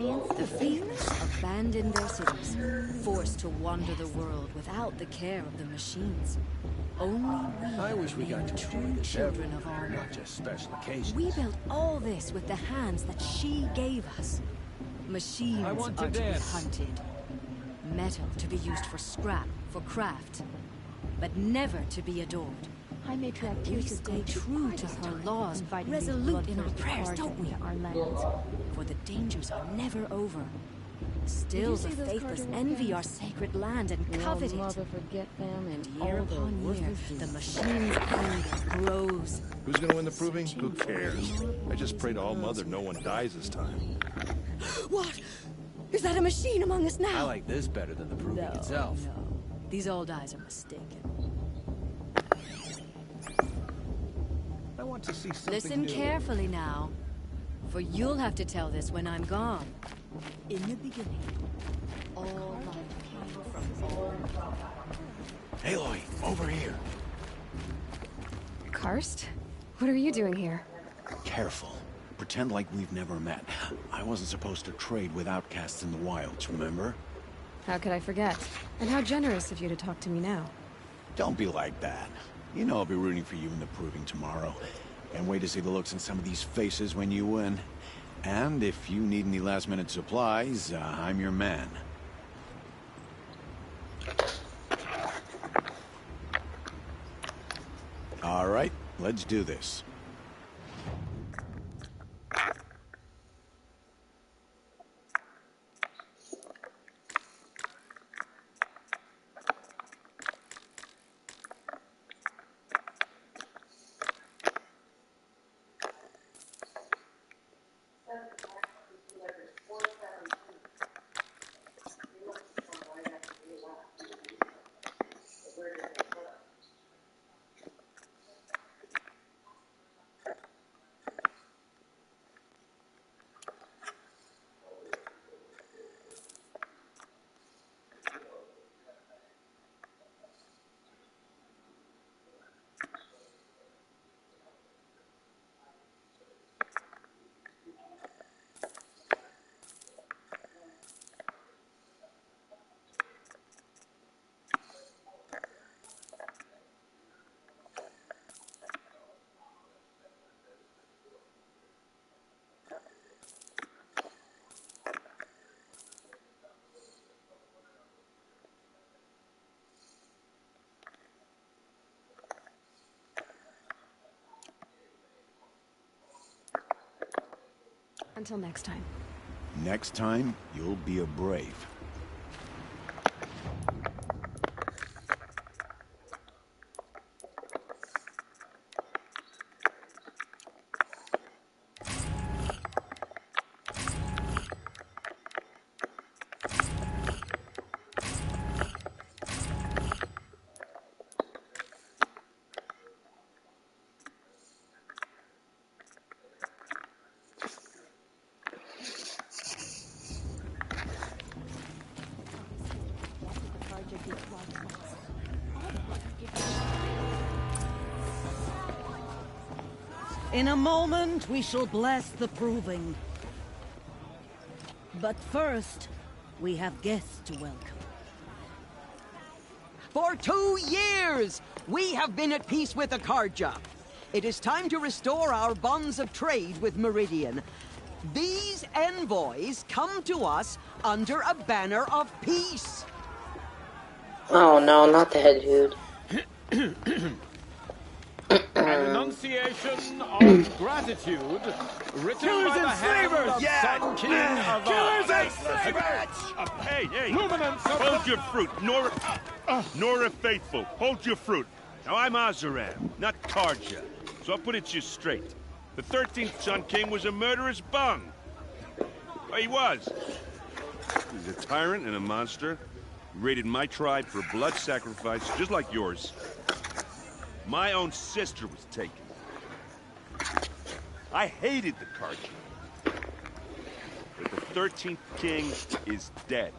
The faithless abandoned their cities, forced to wander the world without the care of the machines. Only we I wish we got to true enjoy this children every of our year, not mother. just special occasions. We built all this with the hands that she gave us. Machines I want are to to be dance. hunted. Metal to be used for scrap, for craft. But never to be adored. High Matriarch We Tears is stay going too true far to this her time, laws, inviting these resolute in our bloodthirsty prayers, Carja don't we? into our lands. For the dangers are never over. Still, the see those faithless Carja envy weapons? our sacred land and covet it. Mother forget them and Year all their upon year, worthless the deeds. machine's anger grows. Who's gonna win the proving? Who cares? I just pray to All Mother no one dies this time. What? Is that a machine among us now? I like this better than the proving itself. No. These old eyes are mistaken. I want to see something Listen new. carefully now, for you'll have to tell this when I'm gone. In the beginning, all life came from all... Aloy, over here. Karst? What are you doing here? Careful. Pretend like we've never met. I wasn't supposed to trade with outcasts in the wilds, remember? How could I forget? And how generous of you to talk to me now. Don't be like that. You know I'll be rooting for you in the proving tomorrow. Can't wait to see the looks in some of these faces when you win. And if you need any last-minute supplies, I'm your man. All right, let's do this. Until next time. Next time, you'll be a brave. In a moment, we shall bless the proving. But first, we have guests to welcome. For 2 years, we have been at peace with the Carja. It is time to restore our bonds of trade with Meridian. These envoys come to us under a banner of peace. Oh no, not the head dude. An enunciation of gratitude written Killers by the and hand slavers! of Yeah! Sun King of Killers and slavers! Hey, Luminance of hold your fruit. Nora Faithful, hold your fruit. Now, I'm Azaran, not Carja, so I'll put it to you straight. The 13th Sun King was a murderous bung. Well, he was. He's a tyrant and a monster. He raided my tribe for blood sacrifice, just like yours. My own sister was taken. I hated the Carja. But the 13th king is dead.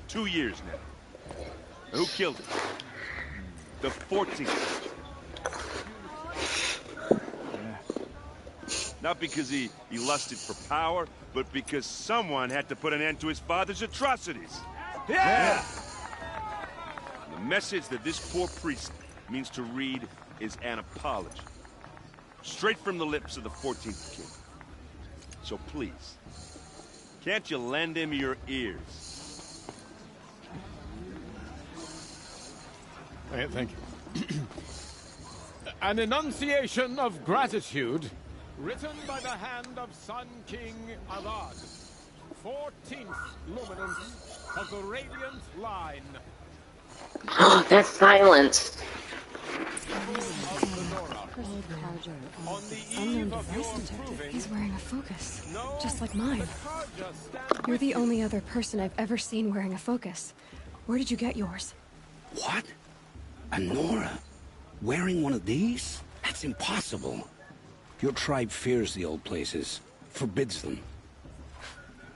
2 years now. Who killed him? The 14th. Not because he lusted for power, but because someone had to put an end to his father's atrocities. Yeah! The message that this poor priest means to read is an apology. Straight from the lips of the 14th king. So please, can't you lend him your ears? Thank you. An enunciation of gratitude, written by the hand of Sun King Avad, 14th luminance of the Radiant Line. Oh, that's silence. On the eve of your proving, He's wearing a focus, just like mine. You're the only other person I've ever seen wearing a focus. Where did you get yours? What? A Nora? Wearing one of these? That's impossible. Your tribe fears the old places, forbids them.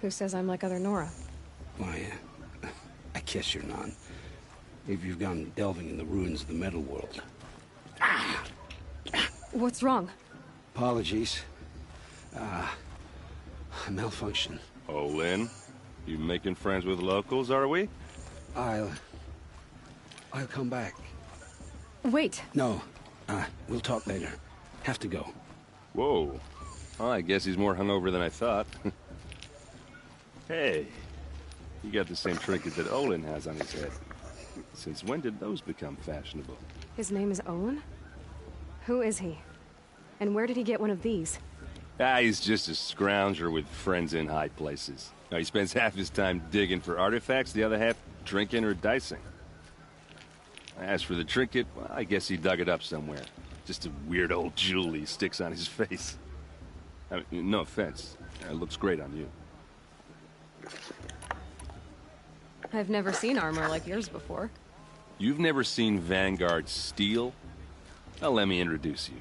Who says I'm like other Nora? Why, I guess you're not. If you've gone delving in the ruins of the metal world. What's wrong? Apologies. Malfunction. Oh, Lynn, you making friends with locals, are we? I'll come back. Wait. No. We'll talk later. Have to go. Whoa. Well, I guess he's more hungover than I thought. Hey, you got the same trinket that Olin has on his head. Since when did those become fashionable? His name is Owen? Who is he? And where did he get one of these? He's just a scrounger with friends in high places. Now, he spends half his time digging for artifacts, the other half drinking or dicing. As for the trinket, well, I guess he dug it up somewhere. Just a weird old jewel he sticks on his face. I mean, no offense. It looks great on you. I've never seen armor like yours before. You've never seen Vanguard steel? Well, let me introduce you.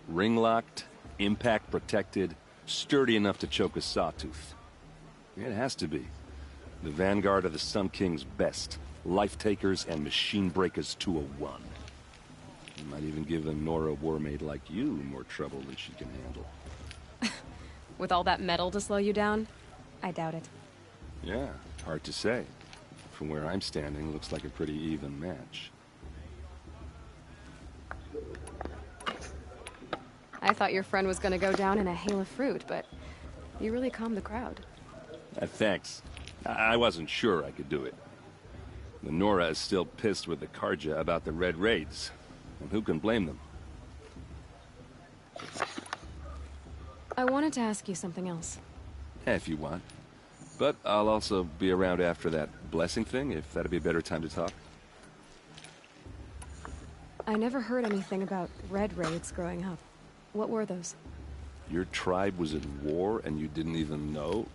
Ring-locked, impact-protected, sturdy enough to choke a sawtooth. It has to be. The Vanguard of the Sun King's best. Life-takers and machine breakers to a one. You might even give a Nora warmaid like you more trouble than she can handle. With all that metal to slow you down? I doubt it. Yeah, hard to say. From where I'm standing, looks like a pretty even match. I thought your friend was gonna go down in a hail of fruit, but you really calmed the crowd. Thanks. I wasn't sure I could do it. The Nora is still pissed with the Karja about the Red Raids. And who can blame them? I wanted to ask you something else. If you want. But I'll also be around after that blessing thing, if that'd be a better time to talk. I never heard anything about Red Raids growing up. What were those? Your tribe was at war and you didn't even know?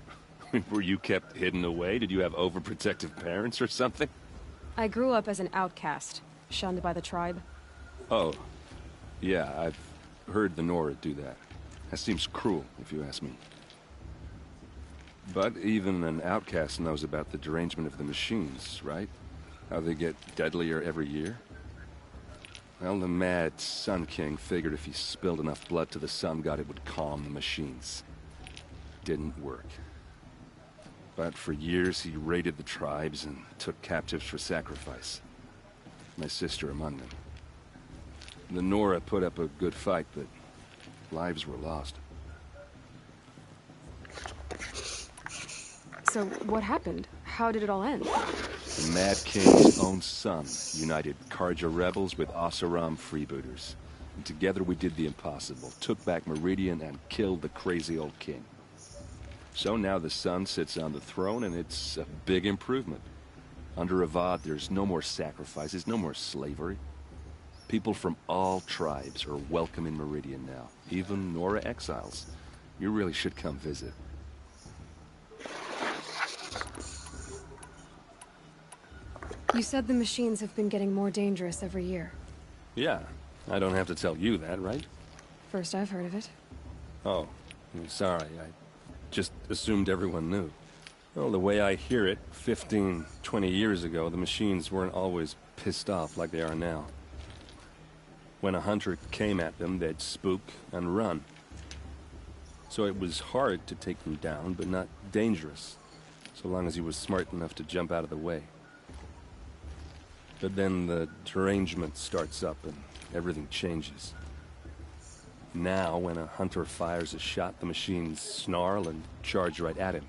Were you kept hidden away? Did you have overprotective parents or something? I grew up as an outcast, shunned by the tribe. Oh. Yeah, I've heard the Nora do that. That seems cruel, if you ask me. But even an outcast knows about the derangement of the machines, right? How they get deadlier every year? Well, the mad Sun King figured if he spilled enough blood to the Sun God, it would calm the machines. Didn't work. But for years, he raided the tribes and took captives for sacrifice. My sister among them. The Nora put up a good fight, but lives were lost. So, what happened? How did it all end? The Mad King's own son united Karja rebels with Oseram freebooters. And together we did the impossible, took back Meridian and killed the crazy old king. So now the Sun sits on the throne and it's a big improvement. Under Avad, there's no more sacrifices, no more slavery. People from all tribes are welcome in Meridian now, even Nora exiles. You really should come visit. You said the machines have been getting more dangerous every year. Yeah, I don't have to tell you that, right? First I've heard of it. Oh, I'm sorry, I just assumed everyone knew. Well, the way I hear it, 15, 20 years ago, the machines weren't always pissed off like they are now. When a hunter came at them, they'd spook and run. So it was hard to take them down, but not dangerous, so long as he was smart enough to jump out of the way. But then the derangement starts up and everything changes. Now, when a hunter fires a shot, the machines snarl and charge right at him.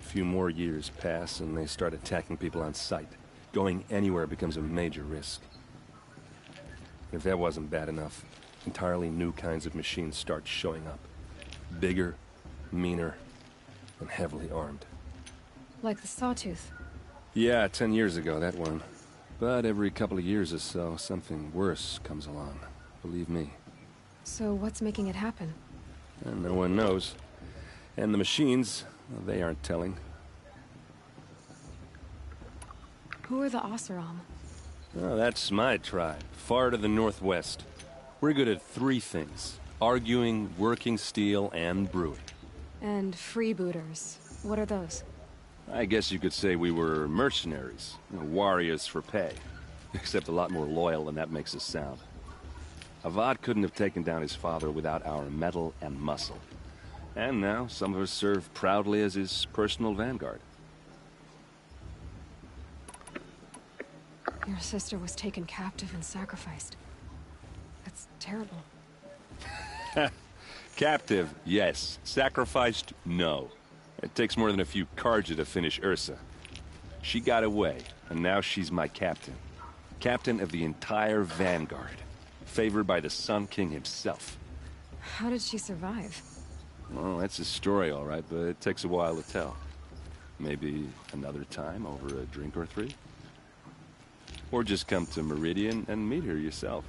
A few more years pass and they start attacking people on sight. Going anywhere becomes a major risk. If that wasn't bad enough, entirely new kinds of machines start showing up. Bigger, meaner, and heavily armed. Like the Sawtooth. Yeah, 10 years ago, that one. But every couple of years or so, something worse comes along. Believe me. So what's making it happen? And no one knows. And the machines, well, they aren't telling. Who are the Oseram? Oh, that's my tribe, far to the northwest. We're good at 3 things. Arguing, working steel, and brewing. And freebooters. What are those? I guess you could say we were mercenaries. Warriors for pay. Except a lot more loyal than that makes us sound. Avad couldn't have taken down his father without our metal and muscle. And now, some of us serve proudly as his personal vanguard. Your sister was taken captive and sacrificed. That's terrible. Captive, yes. Sacrificed, no. It takes more than a few Carja to finish Ursa. She got away, and now she's my captain. Captain of the entire vanguard. Favored by the Sun King himself. How did she survive? Well, that's a story, all right, but it takes a while to tell. Maybe another time over a drink or 3? Or just come to Meridian and meet her yourself.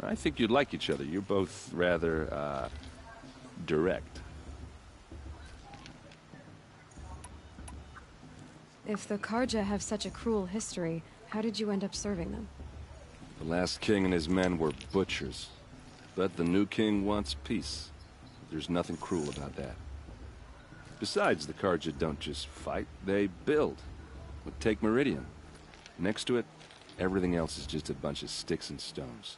I think you'd like each other. You're both rather, direct. If the Carja have such a cruel history, how did you end up serving them? The last king and his men were butchers. But the new king wants peace. There's nothing cruel about that. Besides, the Carja don't just fight, they build. Take Meridian. Next to it, everything else is just a bunch of sticks and stones.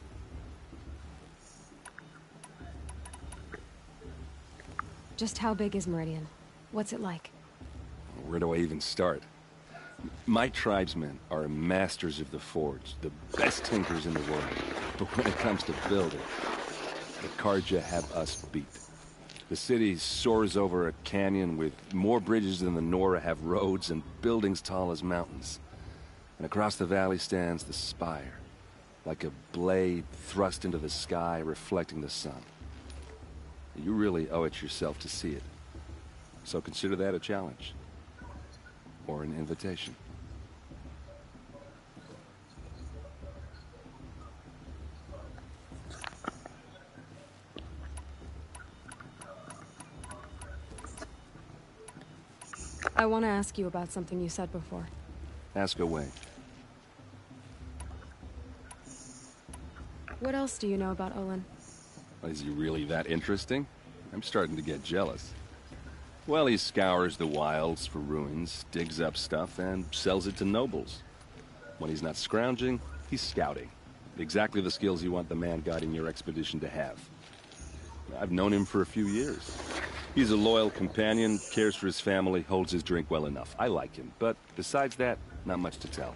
Just how big is Meridian? What's it like? Where do I even start? My tribesmen are masters of the forge, the best tinkers in the world. But when it comes to building, the Carja have us beat. The city soars over a canyon with more bridges than the Nora have roads and buildings tall as mountains. And across the valley stands the spire, like a blade thrust into the sky reflecting the sun. You really owe it yourself to see it. So consider that a challenge. Or an invitation. I want to ask you about something you said before. Ask away. What else do you know about Olin? Is he really that interesting? I'm starting to get jealous. Well, he scours the wilds for ruins, digs up stuff, and sells it to nobles. When he's not scrounging, he's scouting. Exactly the skills you want the man guiding your expedition to have. I've known him for a few years. He's a loyal companion, cares for his family, holds his drink well enough. I like him, but besides that, not much to tell.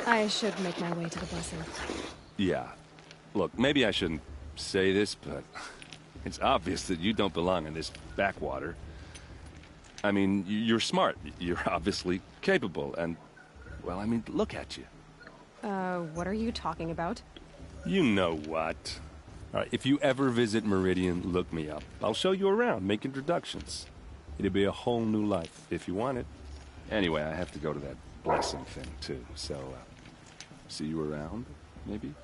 I should make my way to the blessing. Yeah. Look, maybe I shouldn't say this, but it's obvious that you don't belong in this backwater. I mean, you're smart. You're obviously capable, and, well, I mean, look at you. What are you talking about? You know what. All right, if you ever visit Meridian, look me up. I'll show you around, make introductions. It'll be a whole new life, if you want it. Anyway, I have to go to that blessing thing, too, so, see you around, maybe?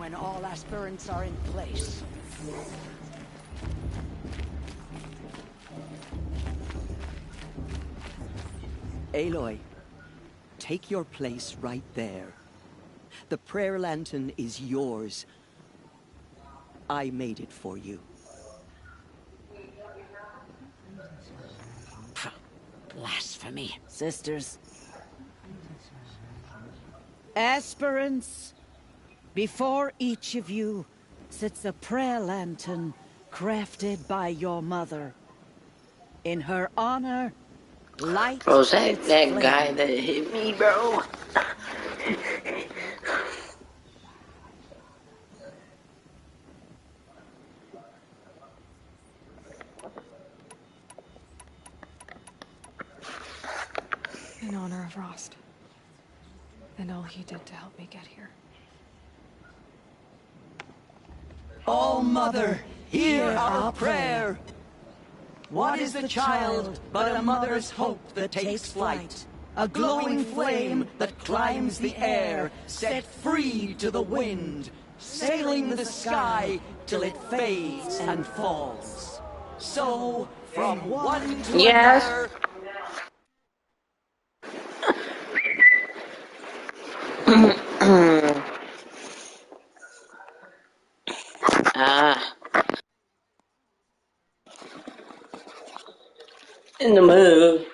when all aspirants are in place. Aloy, take your place right there. The prayer lantern is yours. I made it for you. Blasphemy, sisters. Aspirants, before each of you sits a prayer lantern crafted by your mother. In her honor, light Bro's that its that guy flame. that hit me, bro. In honor of Rost. And all he did to help me get here. Oh, Mother, hear our prayer. What is the child but a mother's hope that takes flight? A glowing flame that climbs the air, set free to the wind, sailing the sky till it fades and falls. So, from one to another... In the mood.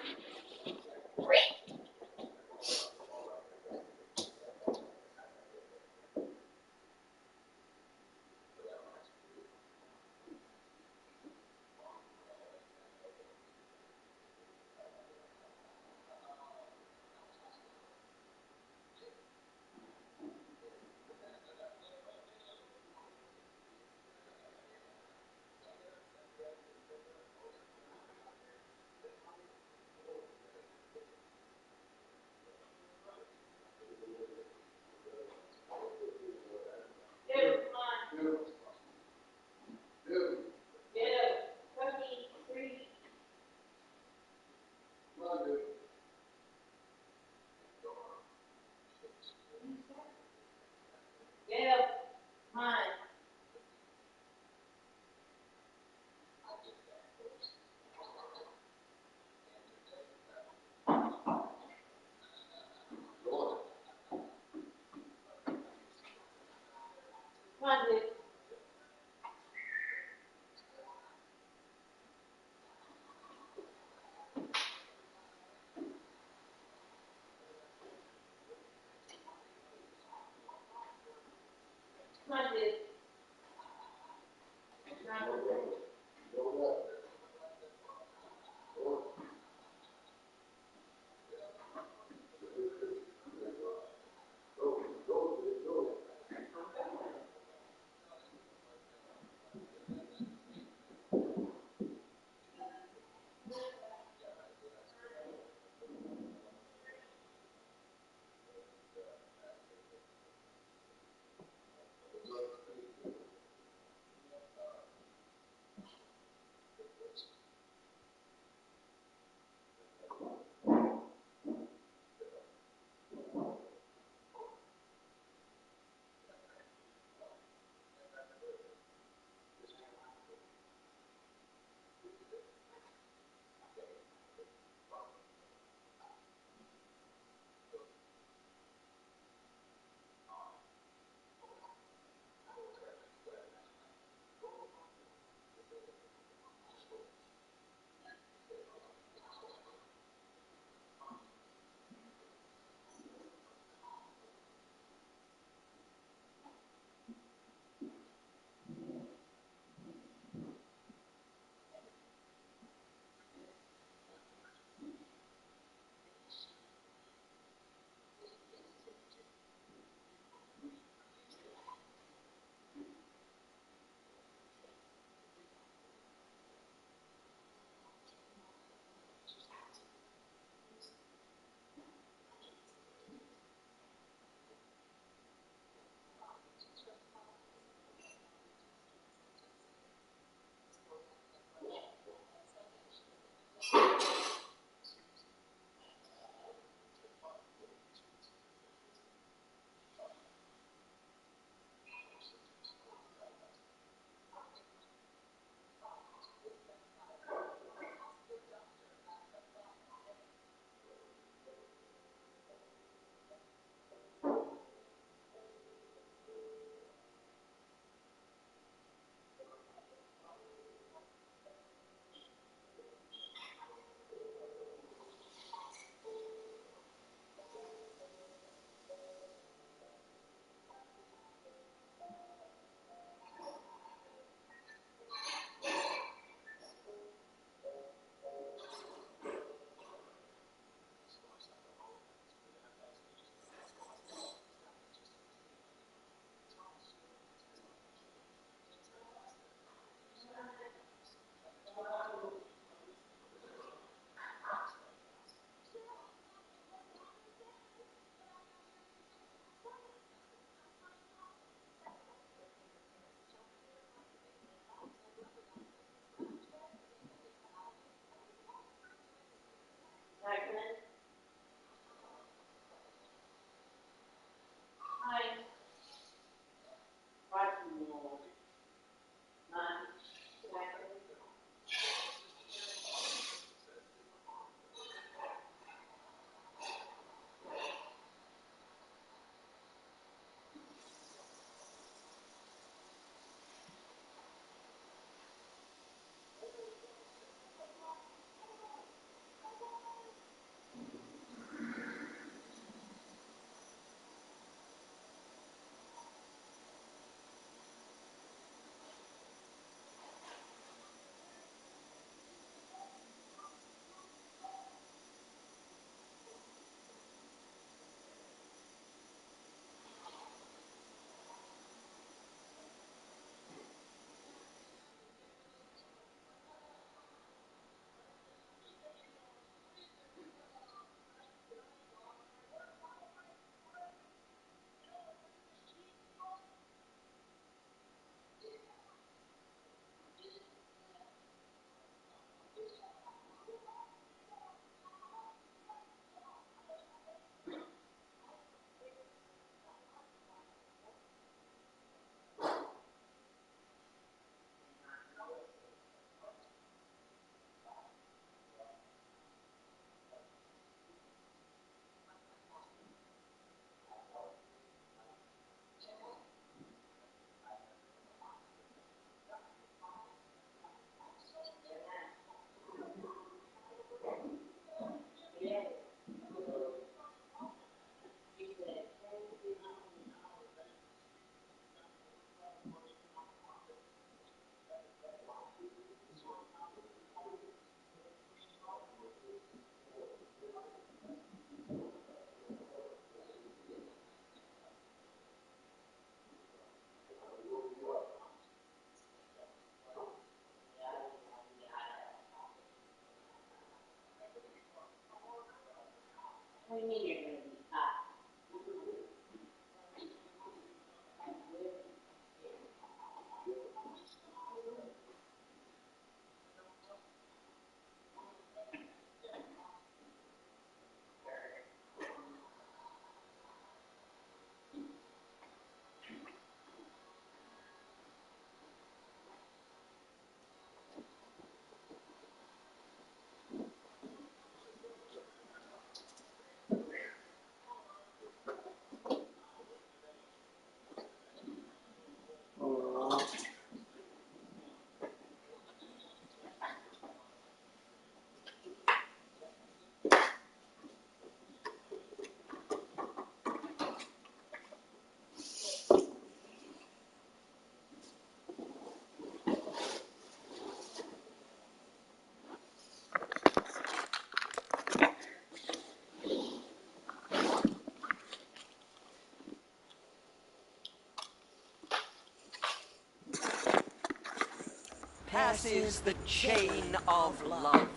passes the chain of love.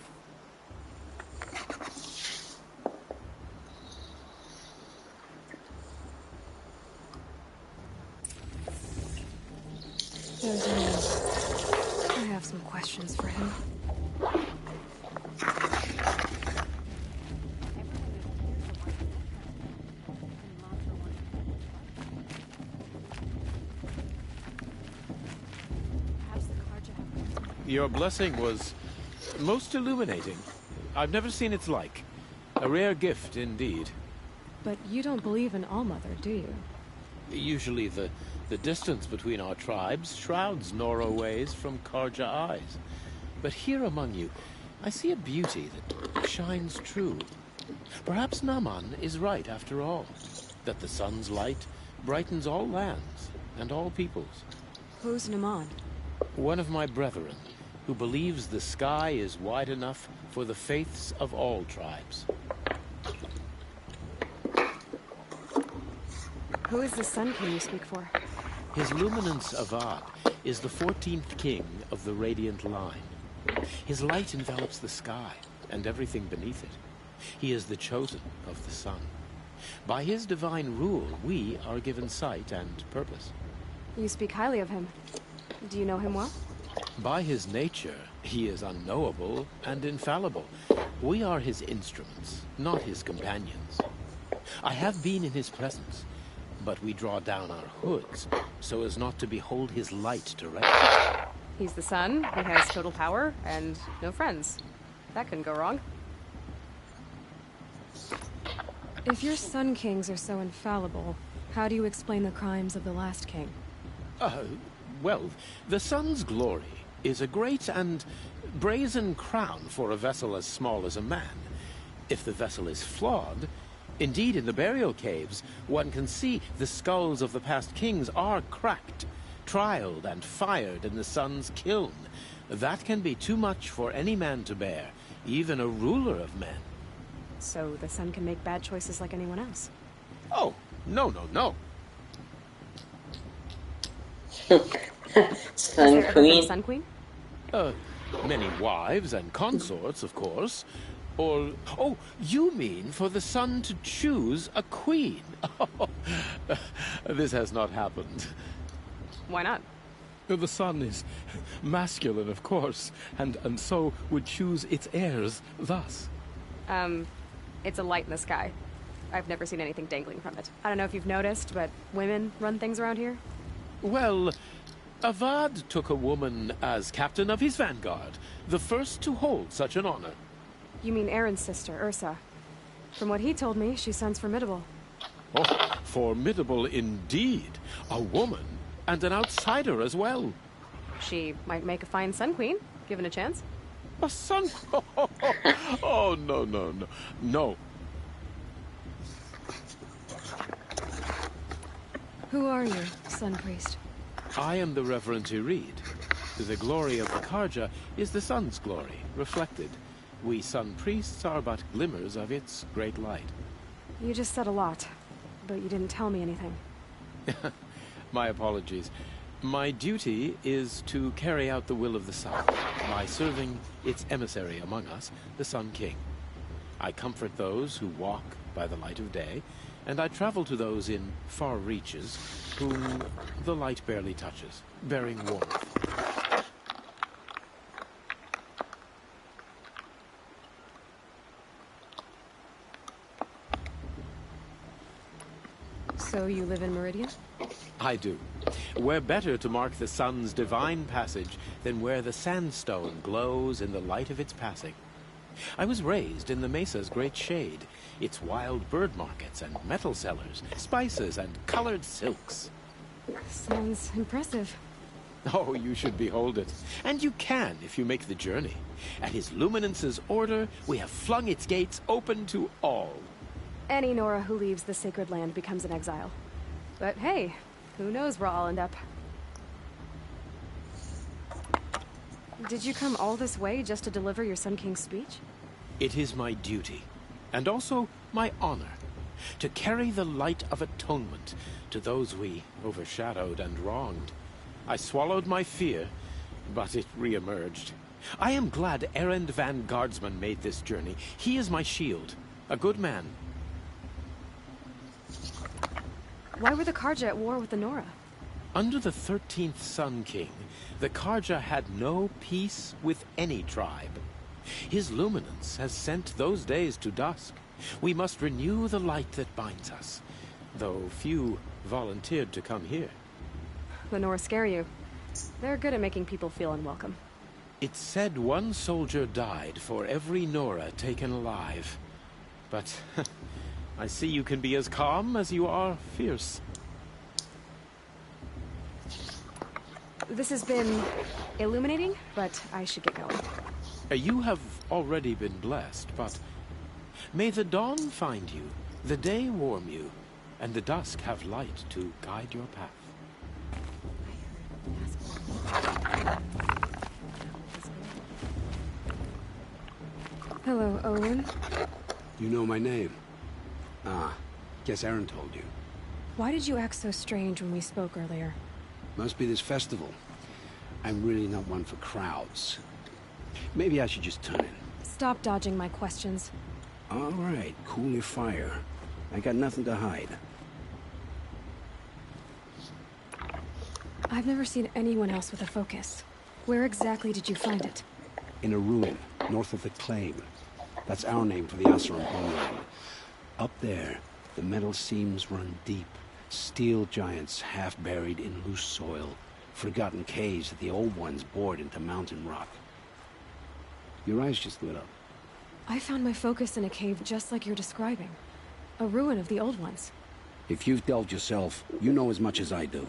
There's Nora. I have some questions for him. Your blessing was most illuminating. I've never seen its like. A rare gift indeed. But you don't believe in Allmother, do you? Usually the distance between our tribes shrouds Nora ways from Karja eyes. But here among you, I see a beauty that shines true. Perhaps Naman is right after all, that the sun's light brightens all lands and all peoples. Who's Naman? One of my brethren, who believes the sky is wide enough for the faiths of all tribes. Who is the Sun King you speak for? His Luminance Avad is the 14th king of the Radiant Line. His light envelops the sky and everything beneath it. He is the chosen of the sun. By his divine rule, we are given sight and purpose. You speak highly of him. Do you know him well? By his nature, he is unknowable and infallible. We are his instruments, not his companions. I have been in his presence, but we draw down our hoods so as not to behold his light directly. He's the sun, he has total power, and no friends. That couldn't go wrong. If your Sun Kings are so infallible, how do you explain the crimes of the last king? Well, the sun's glory is a great and brazen crown for a vessel as small as a man. If the vessel is flawed, indeed in the burial caves, one can see the skulls of the past kings are cracked, trialed and fired in the sun's kiln. That can be too much for any man to bear, even a ruler of men. So the sun can make bad choices like anyone else? Oh, no. Sun Queen? Sun Queen? Many wives and consorts, of course. Or, oh, you mean for the sun to choose a queen? This has not happened. Why not? The sun is masculine, of course, and so would choose its heirs thus. It's a light in the sky. I've never seen anything dangling from it. I don't know if you've noticed, but women run things around here. Well, Avad took a woman as captain of his vanguard, the first to hold such an honor. You mean Aaron's sister, Ursa. From what he told me, she sounds formidable. Oh, formidable indeed. A woman, and an outsider as well. She might make a fine Sun Queen, given a chance. A sun... Oh, no. Who are you, Sun Priest? I am the Reverend Irid. The glory of the Karja is the sun's glory, reflected. We Sun Priests are but glimmers of its great light. You just said a lot, but you didn't tell me anything. My apologies. My duty is to carry out the will of the sun, by serving its emissary among us, the Sun King. I comfort those who walk by the light of day, and I travel to those in far reaches whom the light barely touches, bearing warmth. So you live in Meridian? I do. Where better to mark the sun's divine passage than where the sandstone glows in the light of its passing? I was raised in the mesa's great shade, its wild bird markets and metal cellars, spices and colored silks. Sounds impressive. Oh, you should behold it. And you can if you make the journey. At his Luminance's order, we have flung its gates open to all. Any Nora who leaves the sacred land becomes an exile. But hey, who knows where I'll end up. Did you come all this way just to deliver your Sun King's speech? It is my duty, and also my honor, to carry the light of atonement to those we overshadowed and wronged. I swallowed my fear but it re-emerged. I am glad Erend van Guardsman made this journey. He is my shield. A good man. Why were the Karja at war with the Nora? Under the 13th Sun King, the Karja had no peace with any tribe. His luminance has sent those days to dusk. We must renew the light that binds us, though few volunteered to come here. The Nora scare you. They're good at making people feel unwelcome. It's said one soldier died for every Nora taken alive. But I see you can be as calm as you are fierce. This has been illuminating, but I should get going. You have already been blessed, but may the dawn find you, the day warm you, and the dusk have light to guide your path. Hello, Olin. You know my name? Ah, guess Aaron told you. Why did you act so strange when we spoke earlier? Must be this festival. I'm really not one for crowds. Maybe I should just turn in. Stop dodging my questions. All right, cool your fire. I got nothing to hide. I've never seen anyone else with a focus. Where exactly did you find it? In a ruin, north of the Claim. That's our name for the Asuran homeland. Up there, the metal seams run deep. Steel giants half buried in loose soil. Forgotten caves that the old ones bored into mountain rock. Your eyes just lit up. I found my focus in a cave just like you're describing. A ruin of the old ones. If you've delved yourself, you know as much as I do.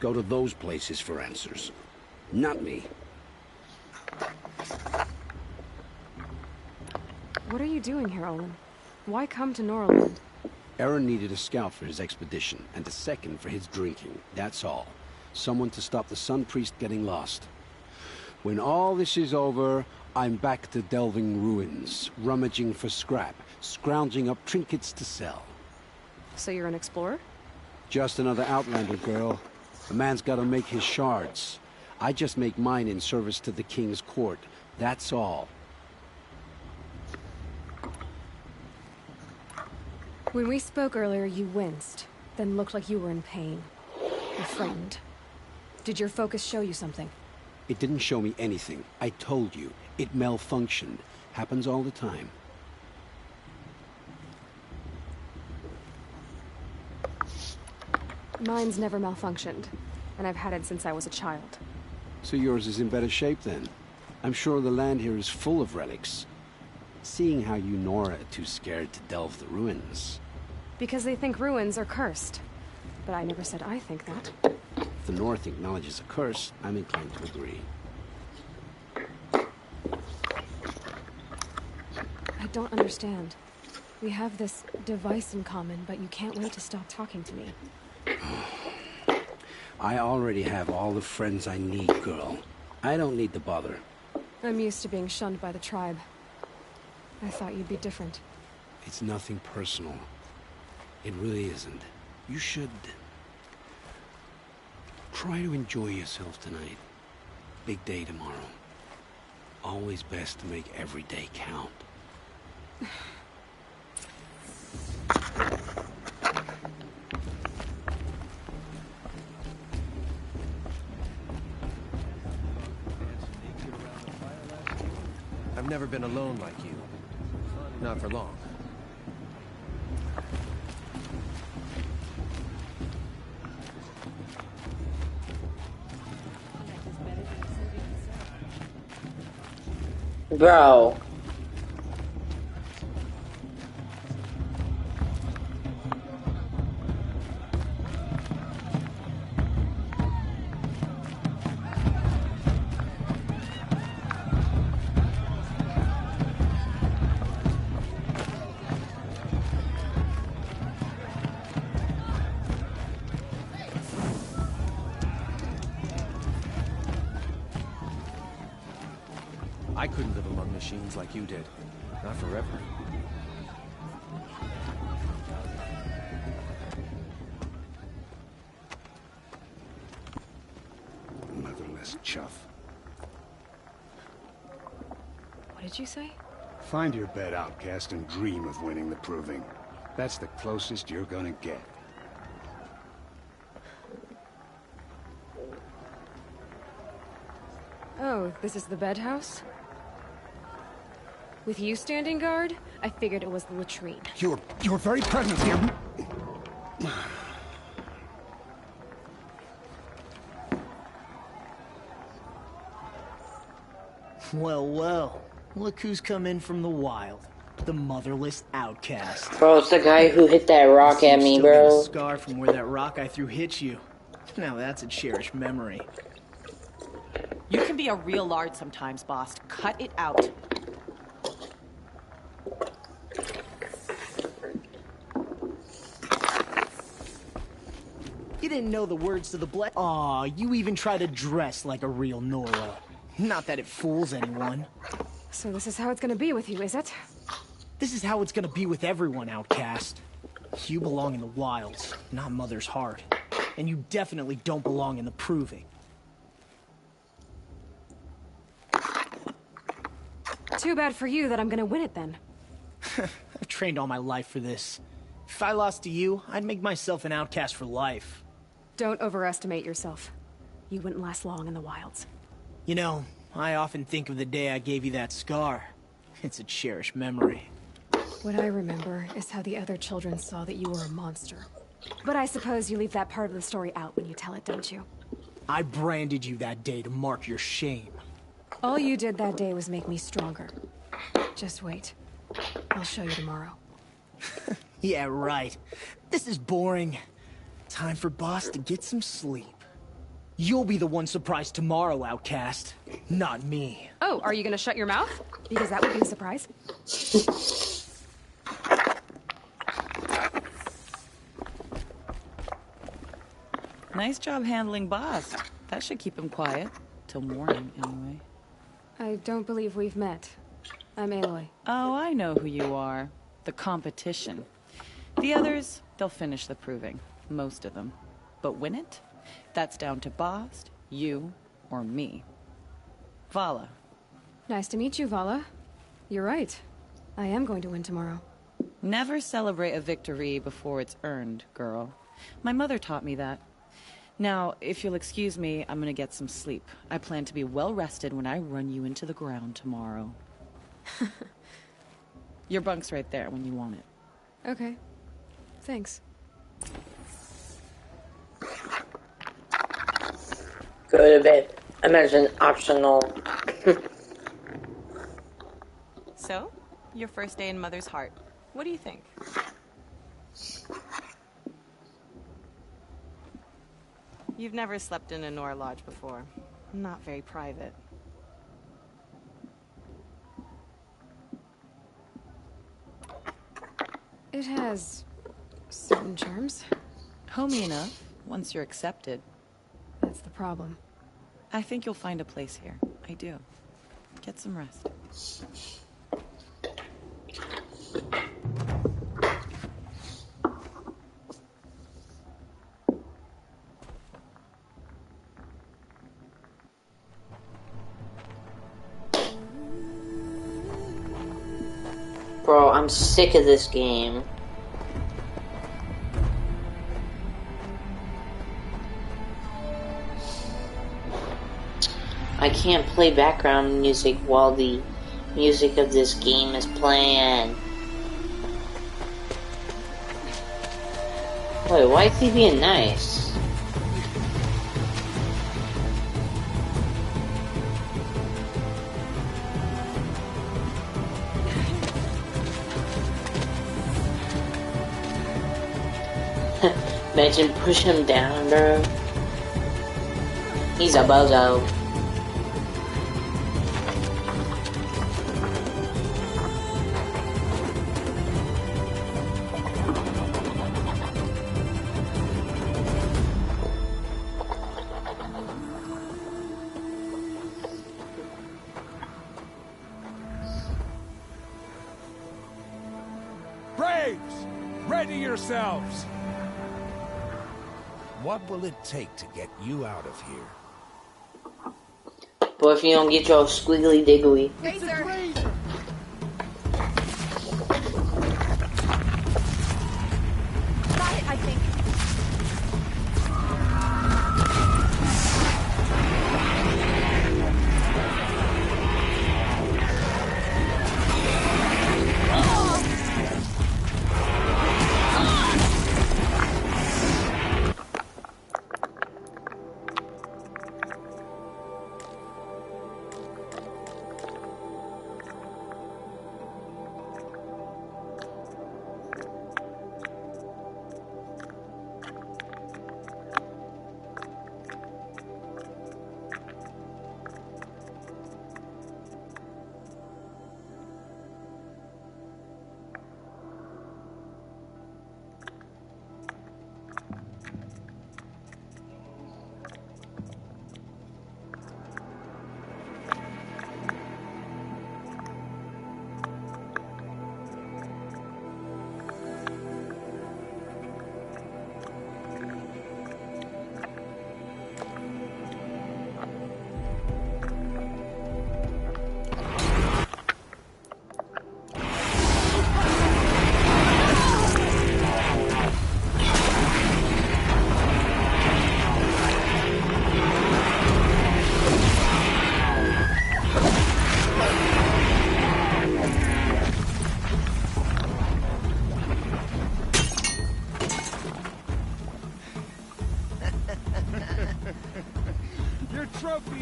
Go to those places for answers. Not me. What are you doing here, Olin? Why come to Noraland? Aaron needed a scout for his expedition, and a second for his drinking. That's all. Someone to stop the Sun Priest getting lost. When all this is over, I'm back to delving ruins, rummaging for scrap, scrounging up trinkets to sell. So you're an explorer? Just another Outlander, girl. A man's gotta make his shards. I just make mine in service to the King's court. That's all. When we spoke earlier, you winced, then looked like you were in pain. You frightened. Did your focus show you something? It didn't show me anything. I told you. It malfunctioned. Happens all the time. Mine's never malfunctioned, and I've had it since I was a child. So yours is in better shape then. I'm sure the land here is full of relics. Seeing how you Nora are too scared to delve the ruins. Because they think ruins are cursed. But I never said I think that. If the North acknowledges a curse, I'm inclined to agree. I don't understand. We have this device in common, but you can't wait to stop talking to me. I already have all the friends I need, girl. I don't need to bother. I'm used to being shunned by the tribe. I thought you'd be different. It's nothing personal. It really isn't. You should... try to enjoy yourself tonight. Big day tomorrow. Always best to make every day count. I've never been alone like you. Not for long. Bro. I couldn't live among machines like you did. Not forever. Motherless chuff. What did you say? Find your bed, outcast, and dream of winning the proving. That's the closest you're gonna get. Oh, this is the bed house? With you standing guard, I figured it was the latrine. Your very presence here. Well, well. Look who's come in from the wild. The motherless outcast. Bro, it's the guy who hit that rock at me, Still got bro. a scar from where that rock I threw hit you. Now that's a cherished memory. You can be a real lard sometimes, boss. Cut it out. You didn't know the words to the Aw, you even try to dress like a real Nora. Not that it fools anyone. So this is how it's gonna be with you, is it? This is how it's gonna be with everyone, outcast. You belong in the wilds, not Mother's heart. And you definitely don't belong in the proving. Too bad for you that I'm gonna win it then. I've trained all my life for this. If I lost to you, I'd make myself an outcast for life. Don't overestimate yourself. You wouldn't last long in the wilds. You know, I often think of the day I gave you that scar. It's a cherished memory. What I remember is how the other children saw that you were a monster. But I suppose you leave that part of the story out when you tell it, don't you? I branded you that day to mark your shame. All you did that day was make me stronger. Just wait. I'll show you tomorrow. Yeah, right. This is boring. Time for Boss to get some sleep. You'll be the one surprised tomorrow, outcast. Not me. Oh, are you gonna shut your mouth? Because that would be a surprise. Nice job handling boss. That should keep him quiet. Till morning, anyway. I don't believe we've met. I'm Aloy. Oh, I know who you are. The competition. The others, they'll finish the proving. Most of them. But win it? That's down to Boss, you, or me. Vala. Nice to meet you, Vala. You're right. I am going to win tomorrow. Never celebrate a victory before it's earned, girl. My mother taught me that. Now, if you'll excuse me, I'm gonna get some sleep. I plan to be well rested when I run you into the ground tomorrow. Your bunk's right there when you want it. Okay. Thanks. Go to bed. Imagine optional. So, your first day in Mother's heart. What do you think? You've never slept in a Nora Lodge before. Not very private. It has certain charms. Homey enough, once you're accepted. That's the problem. I think you'll find a place here. I do. Get some rest. Bro, I'm sick of this game. I can't play background music while the music of this game is playing. Wait, why is he being nice? Imagine push him down, bro. He's a bozo. Braves! Ready yourselves! What will it take to get you out of here? But if you don't get your squiggly diggly. It's a razor!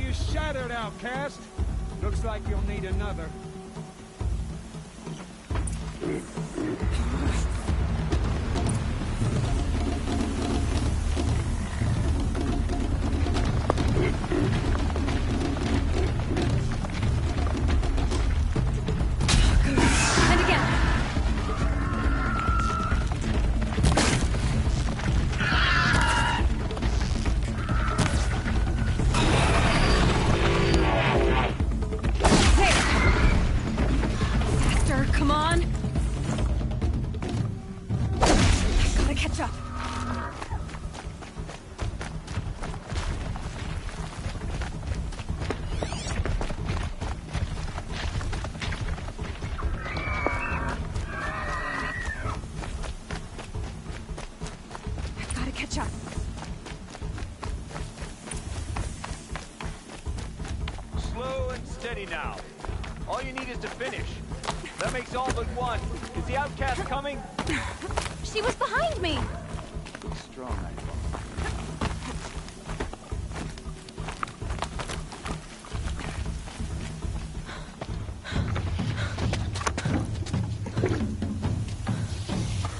you shattered, outcast. Looks like you'll need another. And again. Faster, come on. Gotta catch up. I've gotta catch up. Slow and steady now. All you need is to finish. That makes all but one. Is the outcast coming? She was behind me. Strong,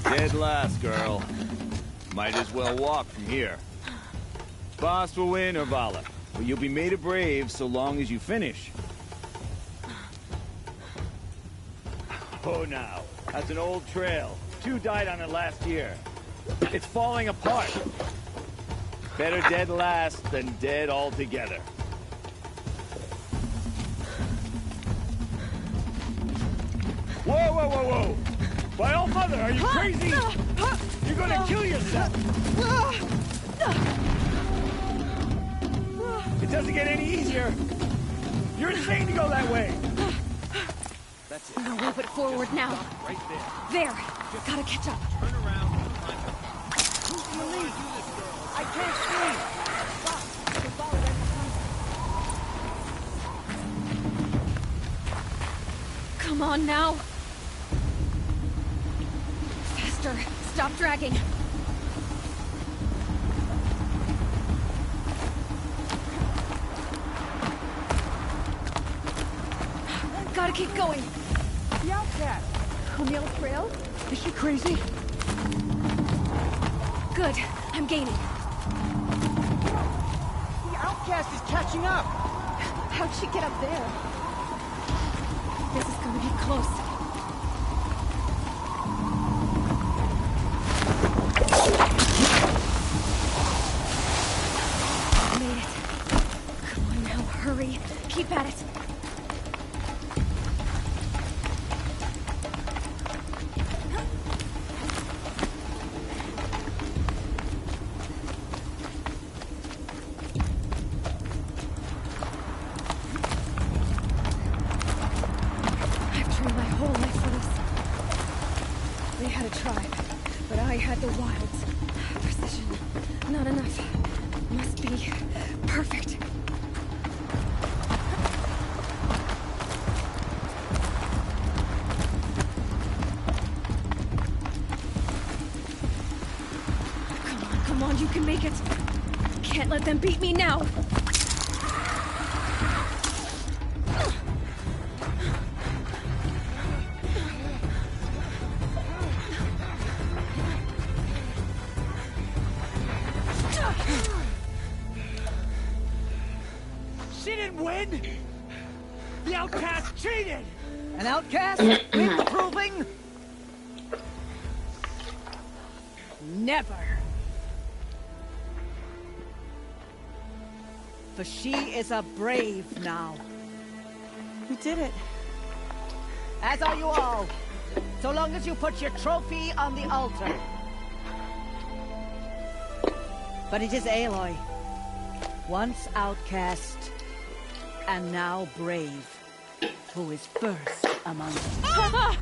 Dead last, girl. Might as well walk from here. Boss will win, or Vala. But you'll be made a brave so long as you finish. Oh, now. That's an old trail. 2 died on it last year. It's falling apart. Better dead last than dead altogether. Whoa, whoa, whoa, whoa! By all mother, are you crazy? You're gonna kill yourself! It doesn't get any easier! You're insane to go that way! That's it. No way but forward now. Right there. There. Gotta catch up. Turn around and climb up. Who's in the lead? I can't see! Stop! The ball right behind. Come on now. Faster. Stop dragging. Gotta keep going. The outcast! Camille Trail? Is she crazy? Good. I'm gaining. The outcast is catching up! How'd she get up there? This is gonna be close. Made it. Come on now, hurry. Keep at it. I've trained my whole life for this. They had a tribe, but I had the wilds. Precision. Not enough. Must be perfect. Come on, you can make it. Can't let them beat me now. She didn't win! The outcast cheated! An outcast win the proving? Never. For she is a brave now. We did it. As are you all. So long as you put your trophy on the altar. But it is Aloy. Once outcast, and now brave, who is first among us.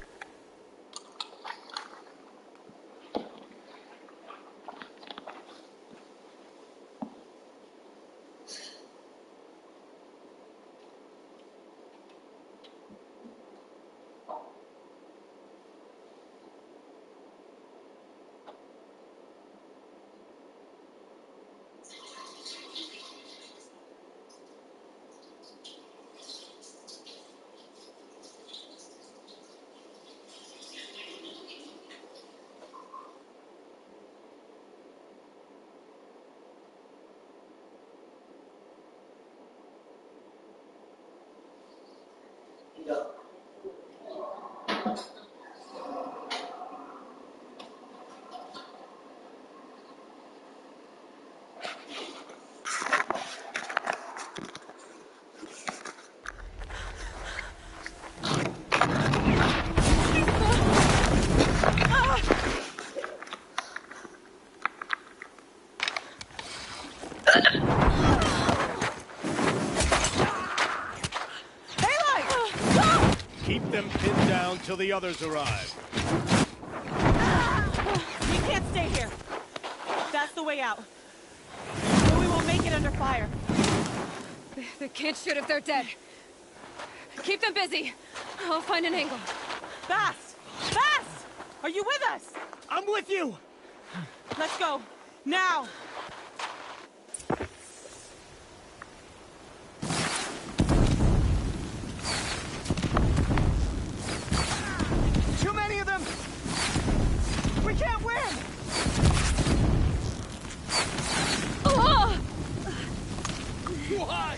Keep them pinned down till the others arrive. We can't stay here. That's the way out. But we won't make it under fire. They can't shoot if they're dead. Keep them busy. I'll find an angle. Fast! Fast! Are you with us? I'm with you! Let's go. Now! Too many of them! We can't win! Oh! Too high!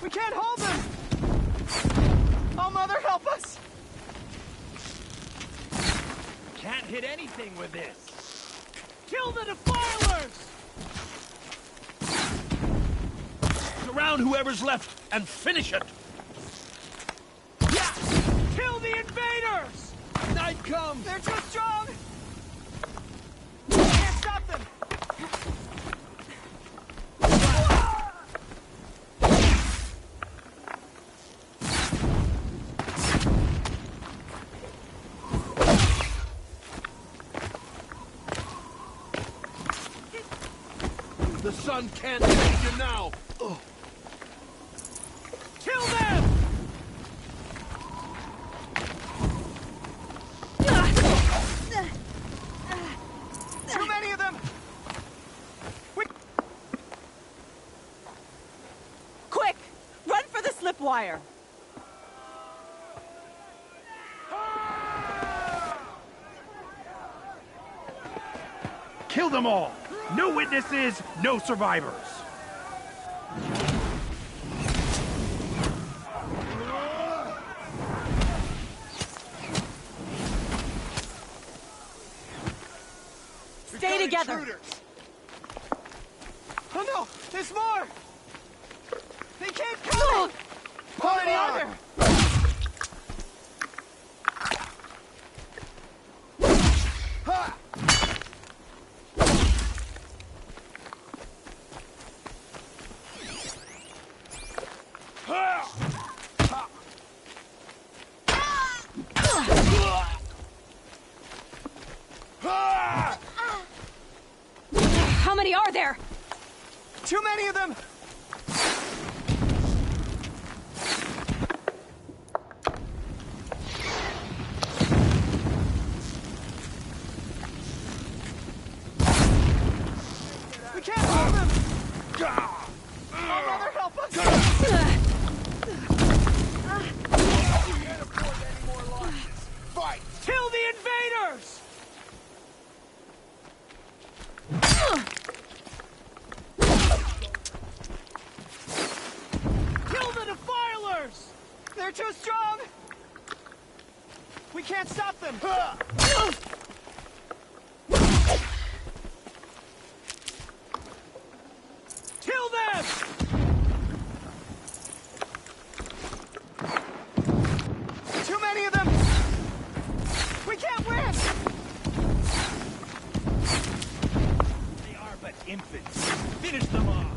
We can't hold them! Oh, Mother, help us! Can't hit anything with this. Kill the defilers! Surround whoever's left and finish it! Yeah! Kill the invaders! Night comes! They're too strong! We can't stop them! The sun can't take you now! Ugh. Kill them! Too many of them! Quick! Run for the slipwire! Kill them all! No witnesses, no survivors! Stay together! Oh no! There's more! They can't come! Party on! Ha! How many are there? Too many of them! We can't hold them! Oh, Mother, help us! We can't afford any more losses. Fight! Kill the invaders! Kill the defilers! They're too strong! We can't stop them! Kill them! Too many of them! We can't win! They are but infants. Finish them off.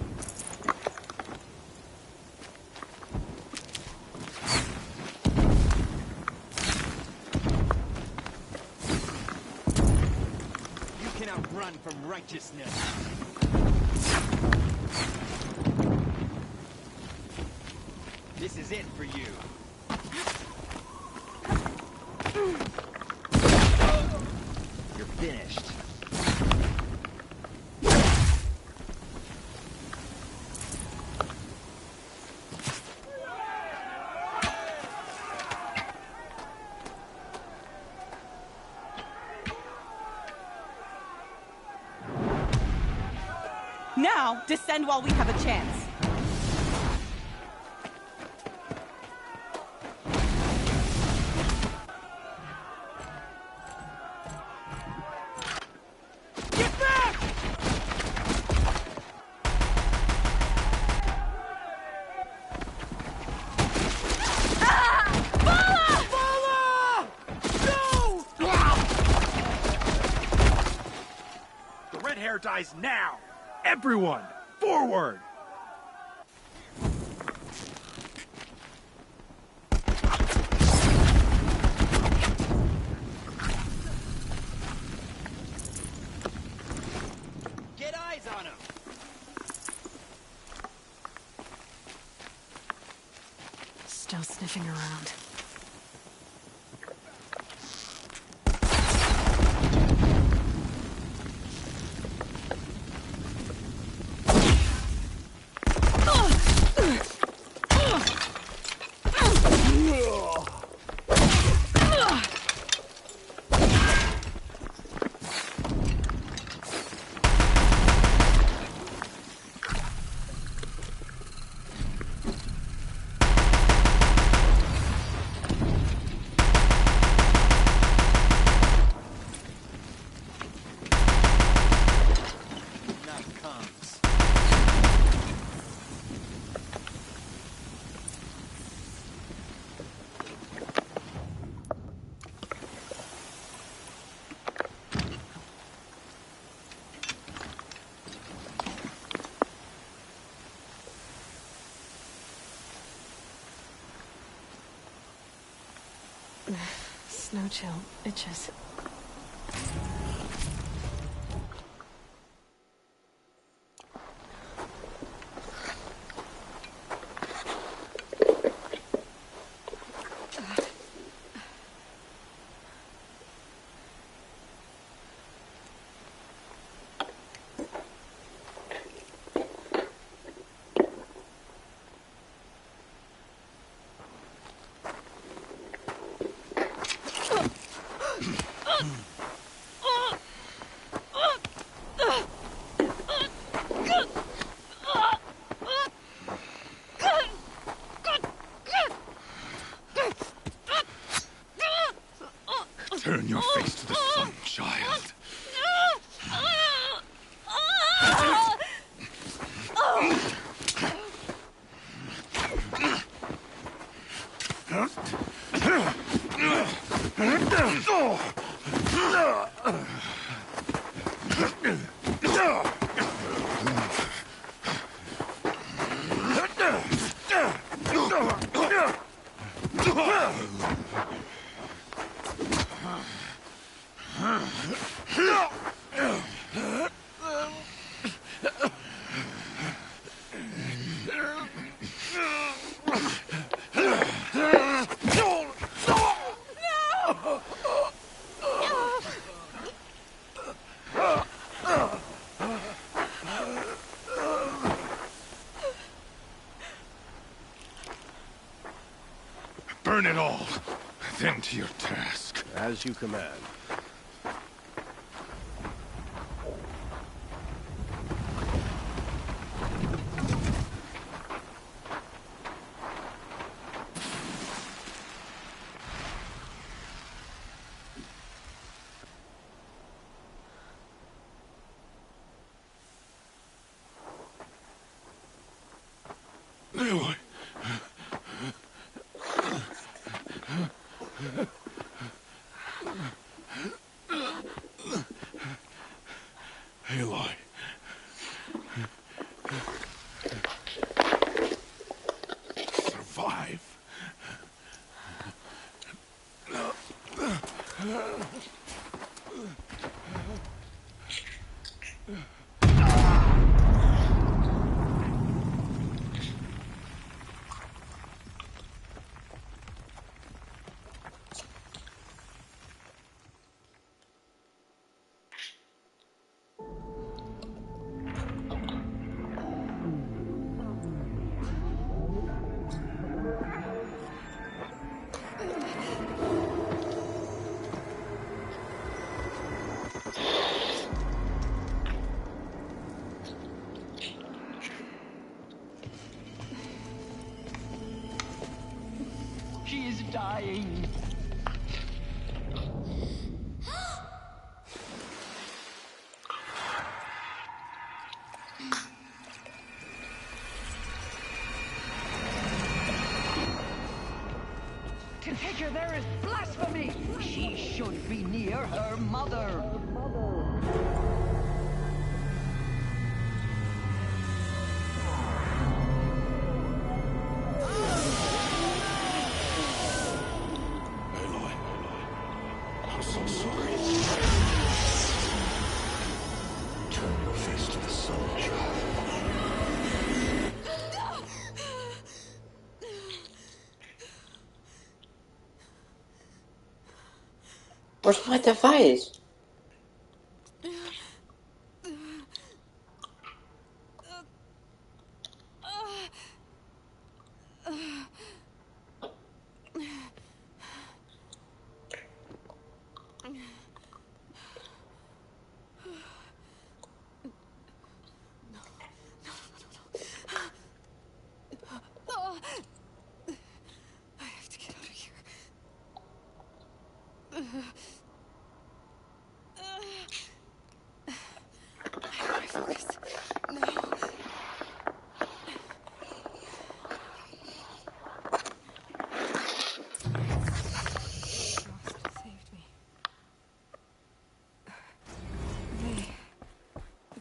You cannot run from righteousness. This is it for you. You're finished. Now, descend while we have a chance. dies now! Everyone, forward! Get eyes on him! Still sniffing around. Snow chill itches. Turn your face to the sun, child. Burn it all, then to your task. As you command. Aloy. Survive. She is dying. To take her there is blasphemy. She should be near her mother. Where's my device?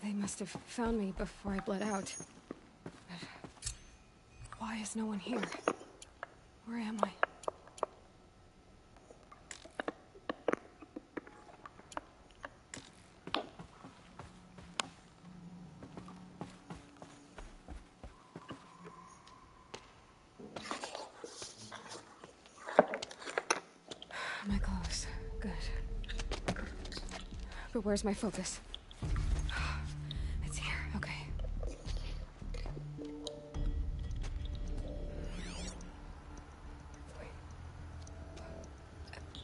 They must have found me before I bled out. But why is no one here? Where am I? My clothes. Good. But where's my focus? It's here. Okay. Wait.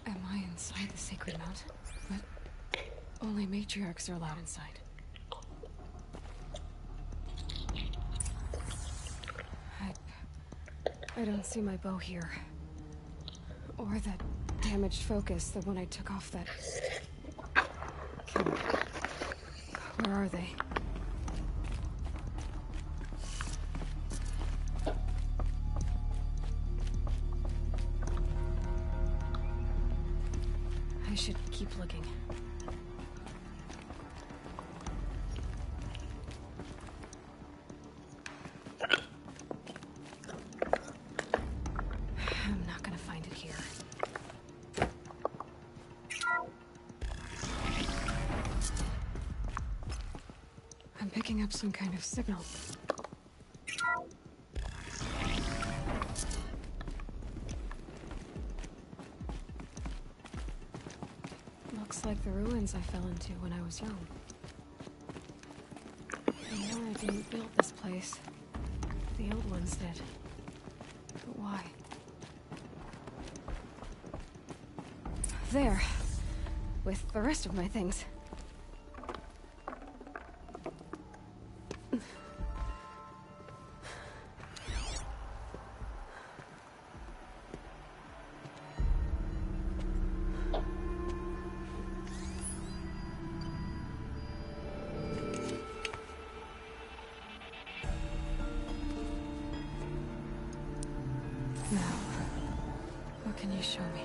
Am I inside the Sacred Mount? But only matriarchs are allowed inside. I don't see my bow here. Or that damaged focus, the one I took off that... Where are they? I should keep looking. I'm not gonna find it here. I'm picking up some kind of signal. Looks like the ruins I fell into when I was young. I know I didn't build this place. The old ones did. But why? There. With the rest of my things. Now, what can you show me?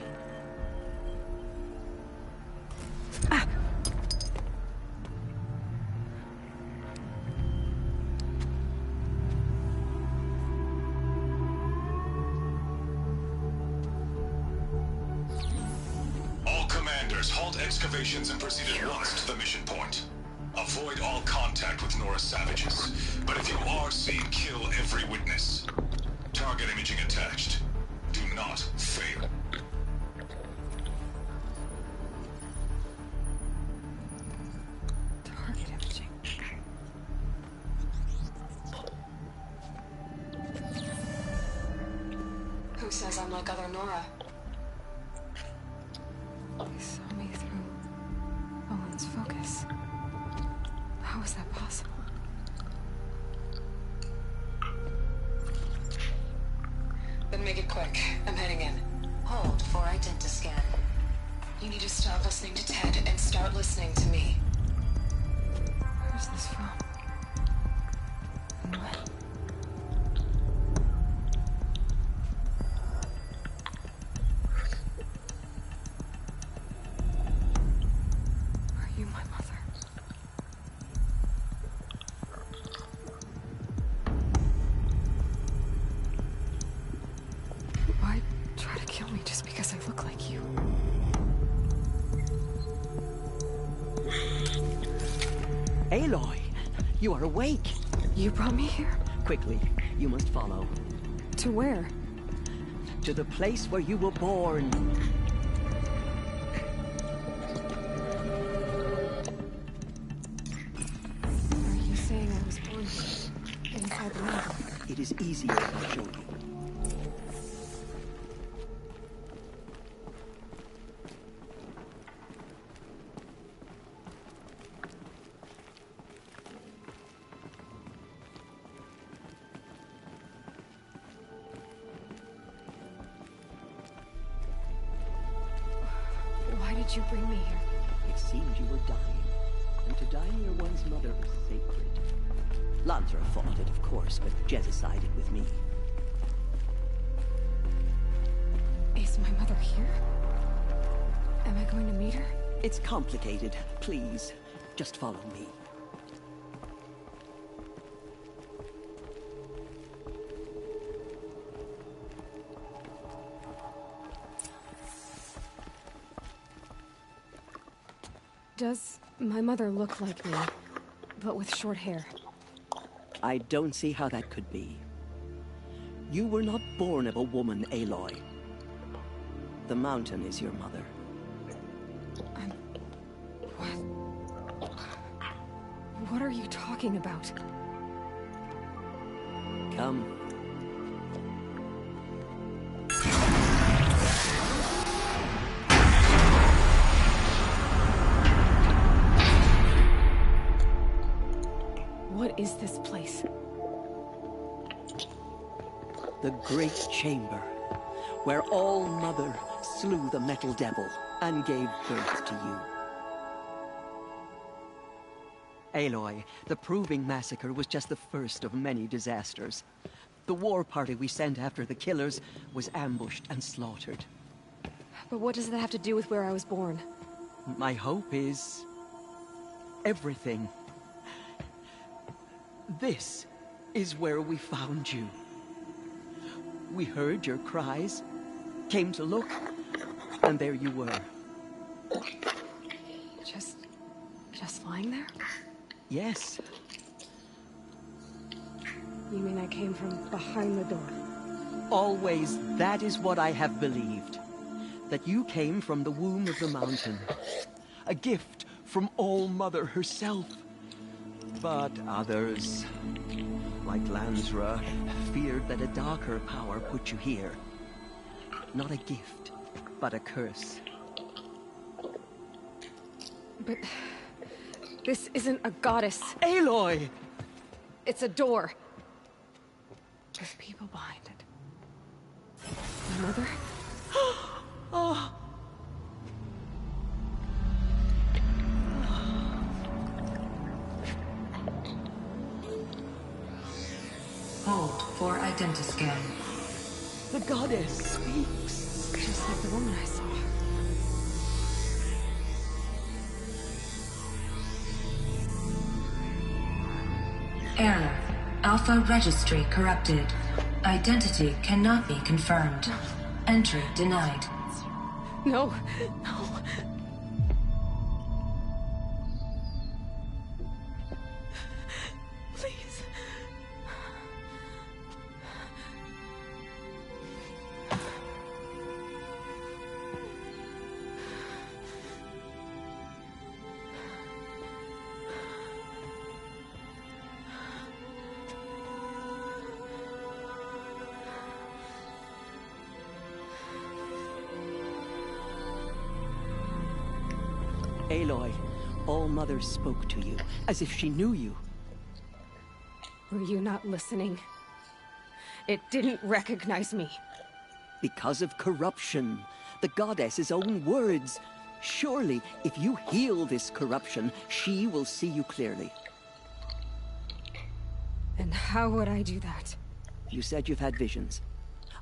Ah! All commanders, halt excavations and proceed at once to the mission point. Avoid all contact with Nora savages. But if you are seen, kill every witness. Target imaging attached. Do not fail. Target imaging. Who says I'm like other Nora? He saw me through Owen's focus. How is that possible? Then make it quick. I'm heading in. Hold for identiscan. You need to stop listening to Ted and start listening to me. Where's this from? And when? Are you my mother? Why try to kill me just because I look like you? Aloy, you are awake. You brought me here? Quickly, you must follow. To where? To the place where you were born. inside the mantle. It is easier if I show you. Why did you bring me here? It seemed you were dying, and to die near one's mother was sacred. Lansra fought it, of course, but Jezza sided with me. Is my mother here? Am I going to meet her? It's complicated. Please, just follow me. Does my mother look like me, but with short hair? I don't see how that could be. You were not born of a woman, Aloy. The mountain is your mother. What are you talking about? Come. What is this place? The Great Chamber, where All-Mother slew the Metal Devil and gave birth to you. Aloy, the Proving Massacre was just the first of many disasters. The war party we sent after the killers was ambushed and slaughtered. But what does that have to do with where I was born? My hope is... everything. This is where we found you. We heard your cries, came to look, and there you were. Just lying there? Yes. You mean I came from behind the door? Always, that is what I have believed. That you came from the womb of the mountain. A gift from All-Mother herself. But others, like Lansra, feared that a darker power put you here. Not a gift, but a curse. But... this isn't a goddess. Aloy! It's a door. There's people behind it. My mother? Oh. Hold for identiscan. The goddess speaks. Just like the woman I saw. Error. Alpha registry corrupted. Identity cannot be confirmed. Entry denied. No. Please. Aloy, All-Mother spoke to you, as if she knew you. Were you not listening? It didn't recognize me. Because of corruption. The goddess's own words. Surely, if you heal this corruption, she will see you clearly. And how would I do that? You said you've had visions.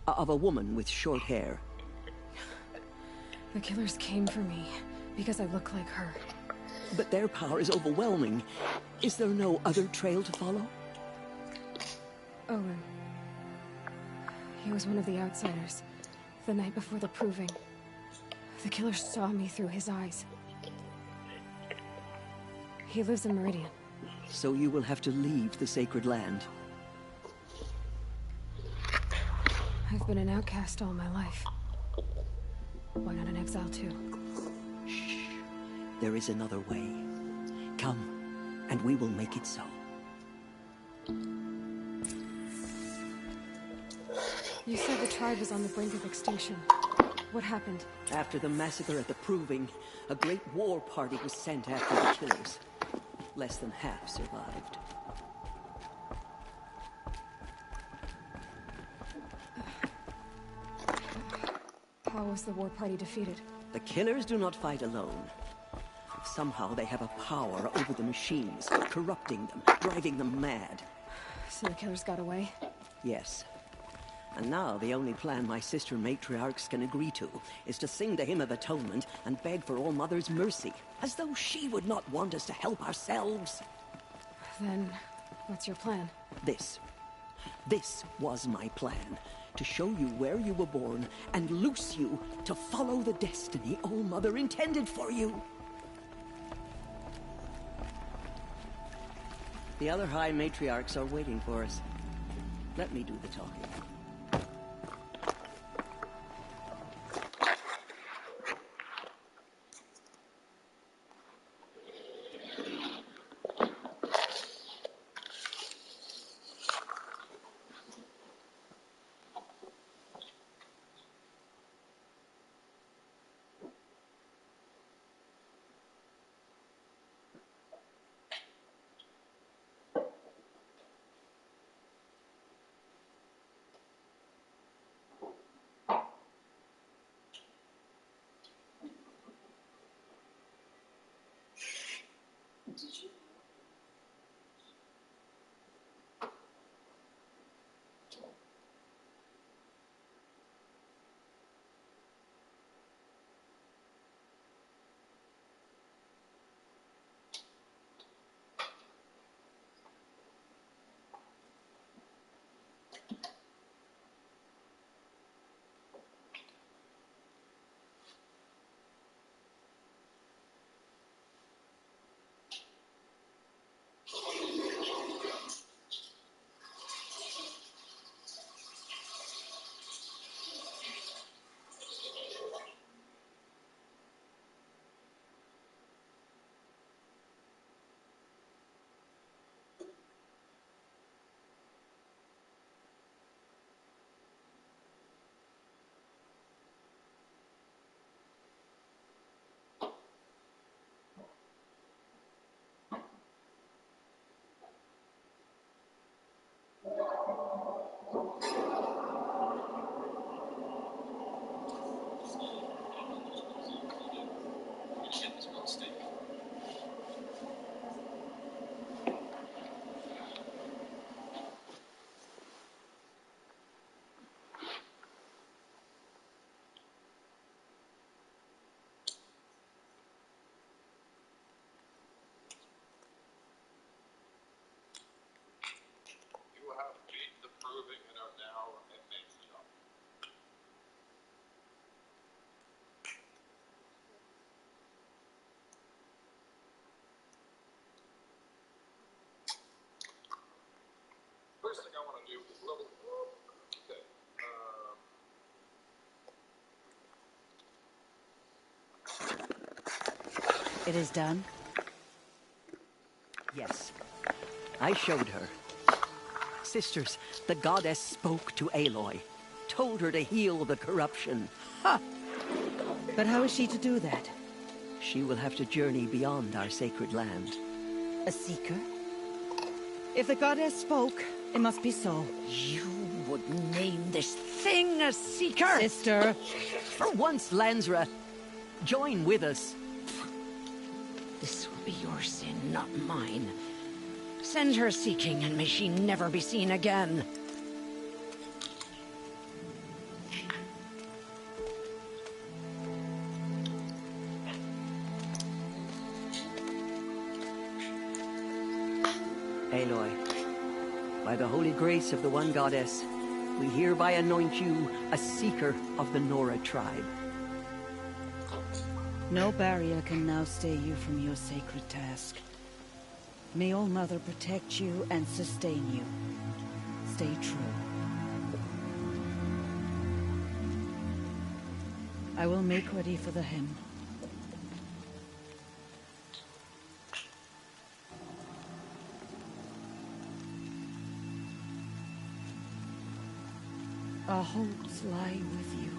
Of a woman with short hair. The killers came for me, because I look like her. But their power is overwhelming. Is there no other trail to follow? Owen. He was one of the outsiders. The night before the Proving. The killer saw me through his eyes. He lives in Meridian. So you will have to leave the sacred land. I've been an outcast all my life. Why not an exile too? Shh. There is another way. Come, and we will make it so. You said the tribe was on the brink of extinction. What happened? After the massacre at the Proving, a great war party was sent after the killers. Less than half survived. How was the war party defeated? The killers do not fight alone. Somehow they have a power over the machines, corrupting them, driving them mad. So the killers got away? Yes. And now the only plan my sister matriarchs can agree to is to sing the Hymn of Atonement and beg for All Mother's mercy, as though she would not want us to help ourselves. Then, what's your plan? This was my plan. To show you where you were born and loose you to follow the destiny All Mother intended for you. The other High Matriarchs are waiting for us. Let me do the talking. First thing I want to do is level. Okay. It is done? Yes. I showed her. Sisters, the goddess spoke to Aloy. Told her to heal the corruption. Ha! But how is she to do that? She will have to journey beyond our sacred land. A seeker? If the goddess spoke, it must be so. You would name this thing a seeker? Sister! For once, Lansra, join with us. This will be your sin, not mine. Send her seeking, and may she never be seen again. Aloy, by the holy grace of the one goddess, we hereby anoint you a seeker of the Nora tribe. No barrier can now stay you from your sacred task. May All Mother protect you and sustain you. Stay true. I will make ready for the hymn. Our hopes lie with you.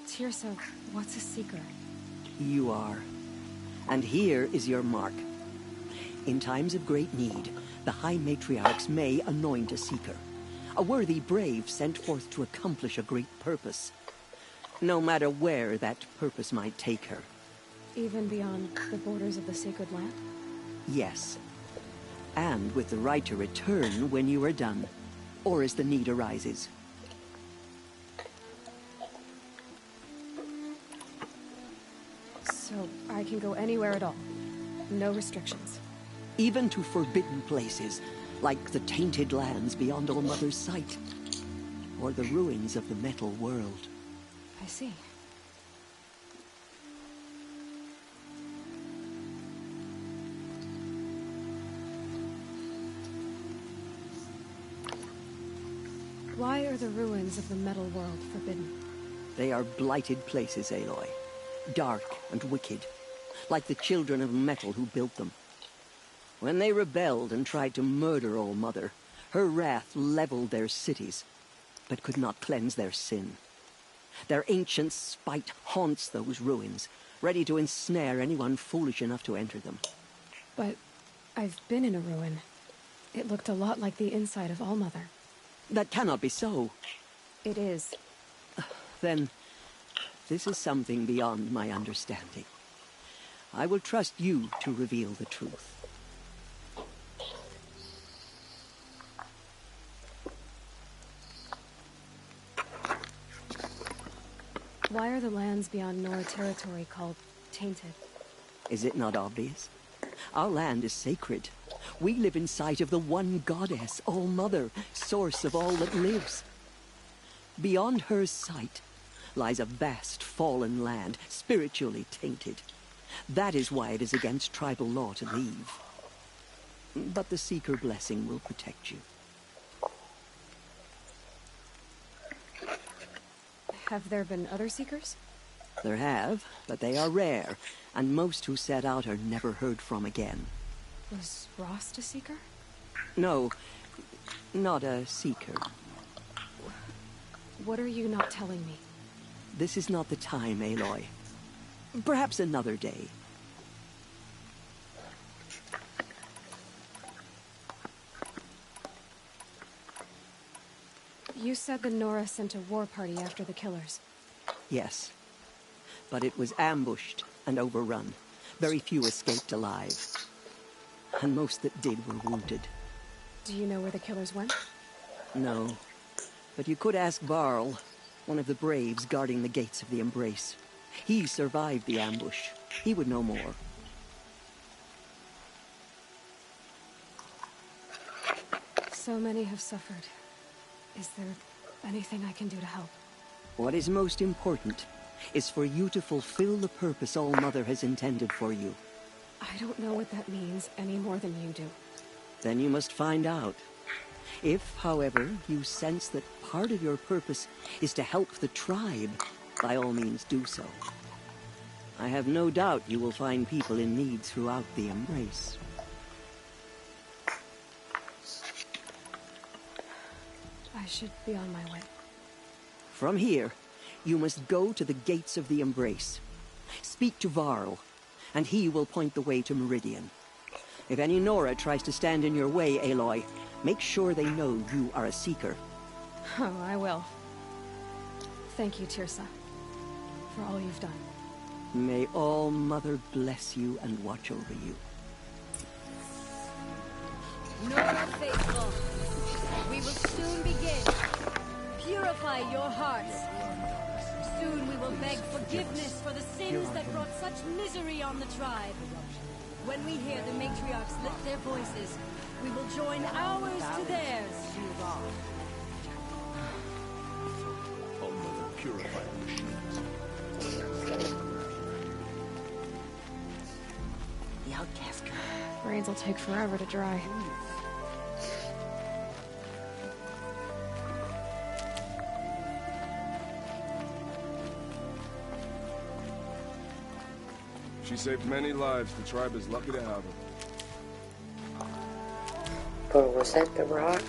Tirsa, what's a seeker? You are. And here is your mark. In times of great need, the High Matriarchs may anoint a seeker. A worthy brave sent forth to accomplish a great purpose. No matter where that purpose might take her. Even beyond the borders of the sacred land? Yes. And with the right to return when you are done, or as the need arises. So I can go anywhere at all? No restrictions? Even to forbidden places, like the tainted lands beyond All-Mother's sight. Or the ruins of the metal world. I see. Why are the ruins of the metal world forbidden? They are blighted places, Aloy. Dark and wicked. Like the children of metal who built them. When they rebelled and tried to murder All-Mother, her wrath leveled their cities, but could not cleanse their sin. Their ancient spite haunts those ruins, ready to ensnare anyone foolish enough to enter them. But I've been in a ruin. It looked a lot like the inside of All-Mother. That cannot be so. It is. Then, this is something beyond my understanding. I will trust you to reveal the truth. Why are the lands beyond Nora territory called tainted? Is it not obvious? Our land is sacred. We live in sight of the one goddess, All-Mother, source of all that lives. Beyond her sight lies a vast fallen land, spiritually tainted. That is why it is against tribal law to leave. But the Seeker blessing will protect you. Have there been other Seekers? There have, but they are rare, and most who set out are never heard from again. Was Rost a Seeker? No, not a Seeker. What are you not telling me? This is not the time, Aloy. Perhaps another day. You said the Nora sent a war party after the killers. Yes. But it was ambushed and overrun. Very few escaped alive. And most that did were wounded. Do you know where the killers went? No. But you could ask Varl, one of the braves guarding the gates of the Embrace. He survived the ambush. He would know more. So many have suffered. Is there anything I can do to help? What is most important is for you to fulfill the purpose All-Mother has intended for you. I don't know what that means any more than you do. Then you must find out. If, however, you sense that part of your purpose is to help the tribe, by all means do so. I have no doubt you will find people in need throughout the Embrace. I should be on my way. From here, you must go to the gates of the Embrace. Speak to Varl, and he will point the way to Meridian. If any Nora tries to stand in your way, Aloy, make sure they know you are a Seeker. Oh, I will. Thank you, Tirsa, for all you've done. May All-Mother bless you and watch over you. Nora faithful, we will soon begin. Purify your hearts. Soon we will beg forgiveness for the sins that brought such misery on the tribe. When we hear the matriarchs lift their voices, we will join ours to theirs. All-Mother purify the machines. The outcast. Rains will take forever to dry. She saved many lives. The tribe is lucky to have her. But was that the Rock?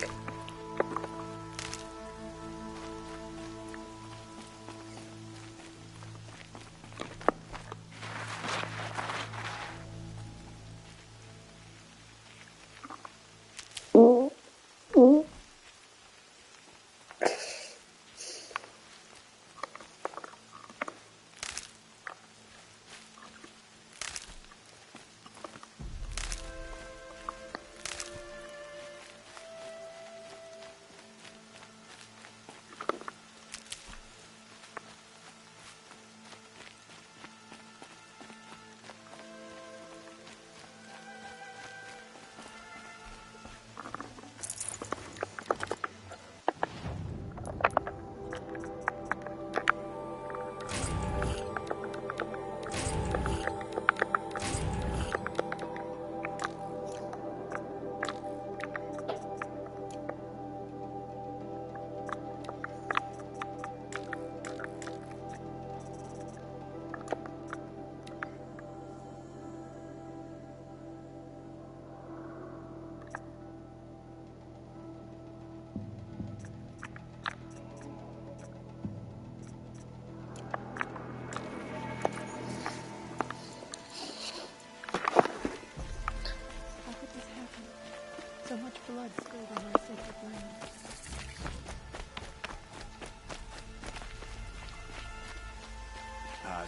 So much blood spilled on our sacred land.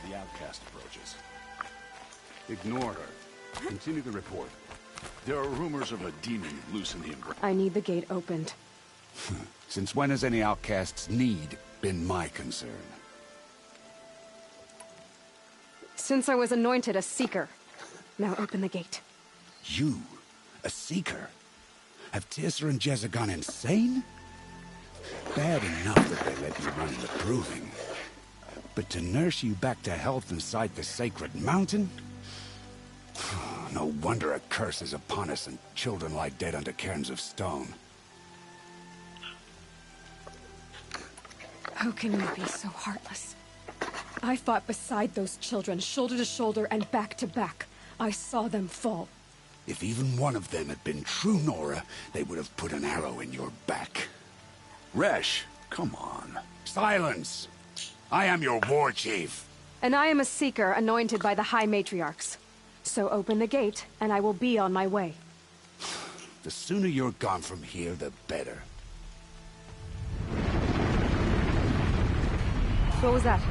The outcast approaches. Ignore her. Continue the report. There are rumors of a demon loose in the Umbrella. I need the gate opened. Since when has any outcast's need been my concern? Since I was anointed a seeker. Now open the gate. You? A seeker? Have Teersa and Jezza gone insane? Bad enough that they let you run the proving. But to nurse you back to health inside the sacred mountain? No wonder a curse is upon us and children lie dead under cairns of stone. How can you be so heartless? I fought beside those children, shoulder to shoulder and back to back. I saw them fall. If even one of them had been true Nora, they would have put an arrow in your back. Resh, come on. Silence! I am your war chief. And I am a seeker anointed by the High Matriarchs. So open the gate, and I will be on my way. The sooner you're gone from here, the better. What was that?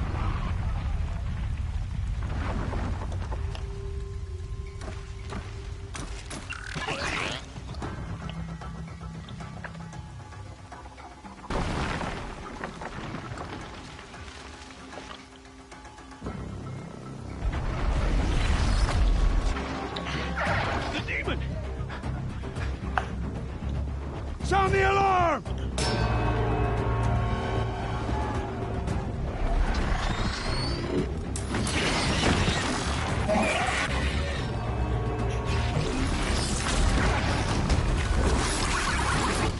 Sound the alarm!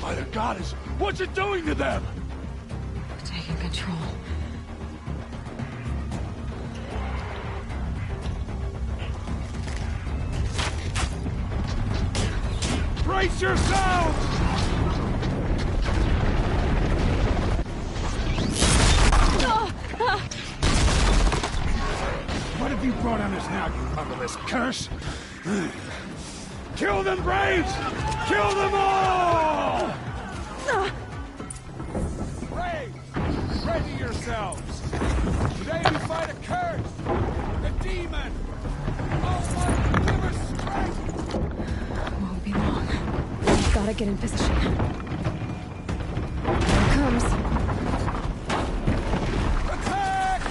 By the goddess, what's it doing to them? Taking control. Brace yourselves! What have you brought on us now, you motherless curse? Kill them, Braves! Kill them all! Braves, ready yourselves. Today we fight a curse, a demon. Oh, give us strength. Won't be long. Gotta get in position. Here it comes. Attack!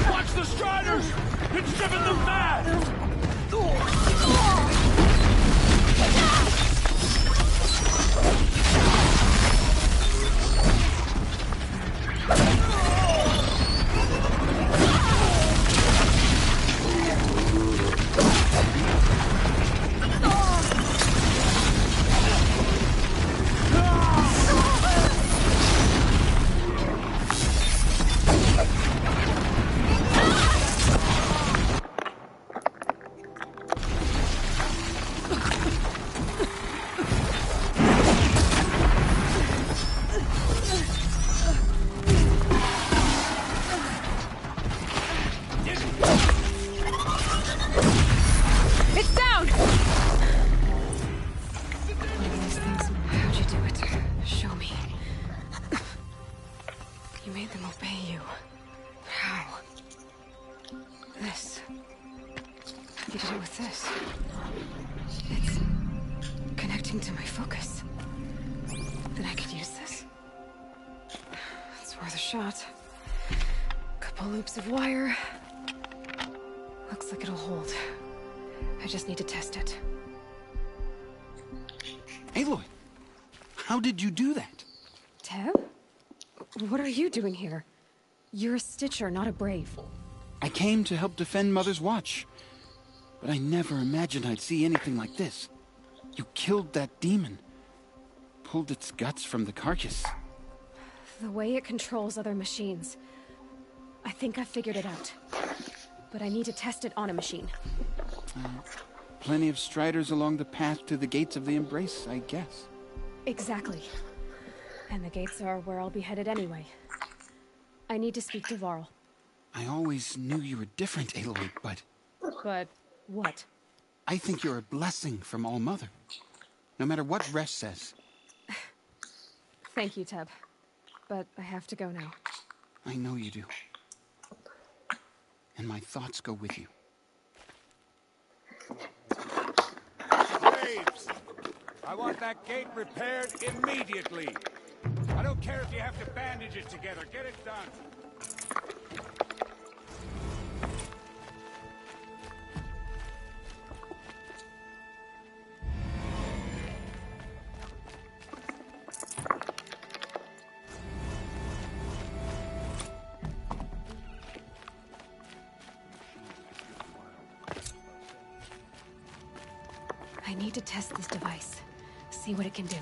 Watch the Striders! It's driven them mad! Maybe to do with this. It's connecting to my focus. Then I could use this. It's worth a shot. Couple loops of wire. Looks like it'll hold. I just need to test it. Aloy, how did you do that? Teb? What are you doing here? You're a Stitcher, not a Brave. I came to help defend Mother's Watch, but I never imagined I'd see anything like this. You killed that demon. Pulled its guts from the carcass. The way it controls other machines. I think I figured it out. But I need to test it on a machine. Plenty of striders along the path to the gates of the Embrace, I guess. Exactly. And the gates are where I'll be headed anyway. I need to speak to Varl. I always knew you were different, Aloy, but... But what? I think you're a blessing from All-Mother. No matter what Resh says. Thank you, Teb. But I have to go now. I know you do. And my thoughts go with you. Braves! I want that gate repaired immediately. I don't care if you have to bandage it together. Get it done. I need to test this device. See what it can do.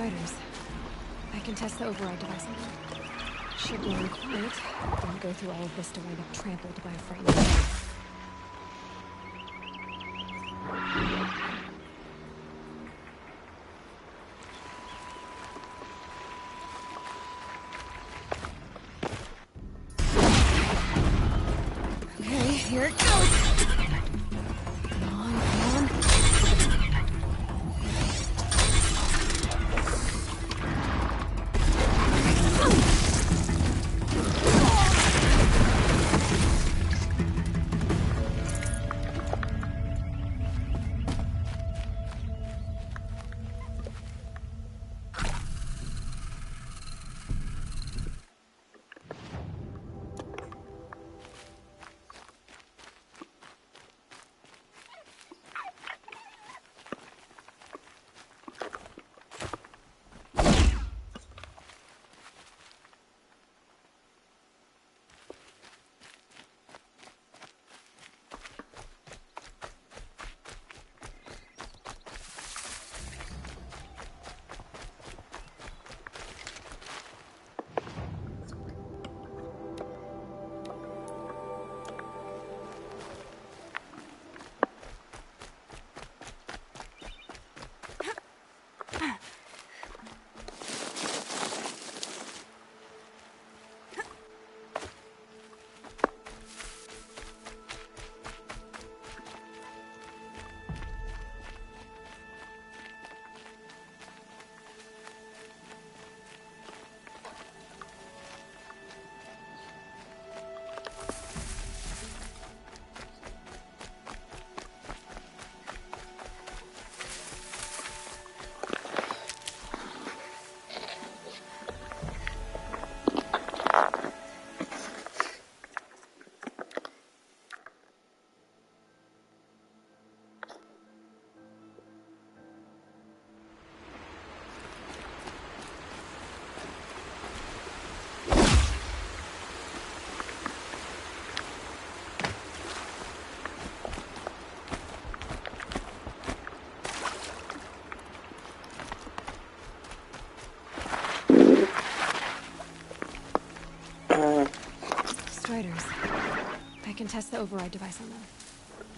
Striders. I can test the override device on them. Should go in quiet. Don't go through all of this to wind up trampled by a frightened dog. Okay, here it goes! Come on, come on. Striders. I can test the override device on them.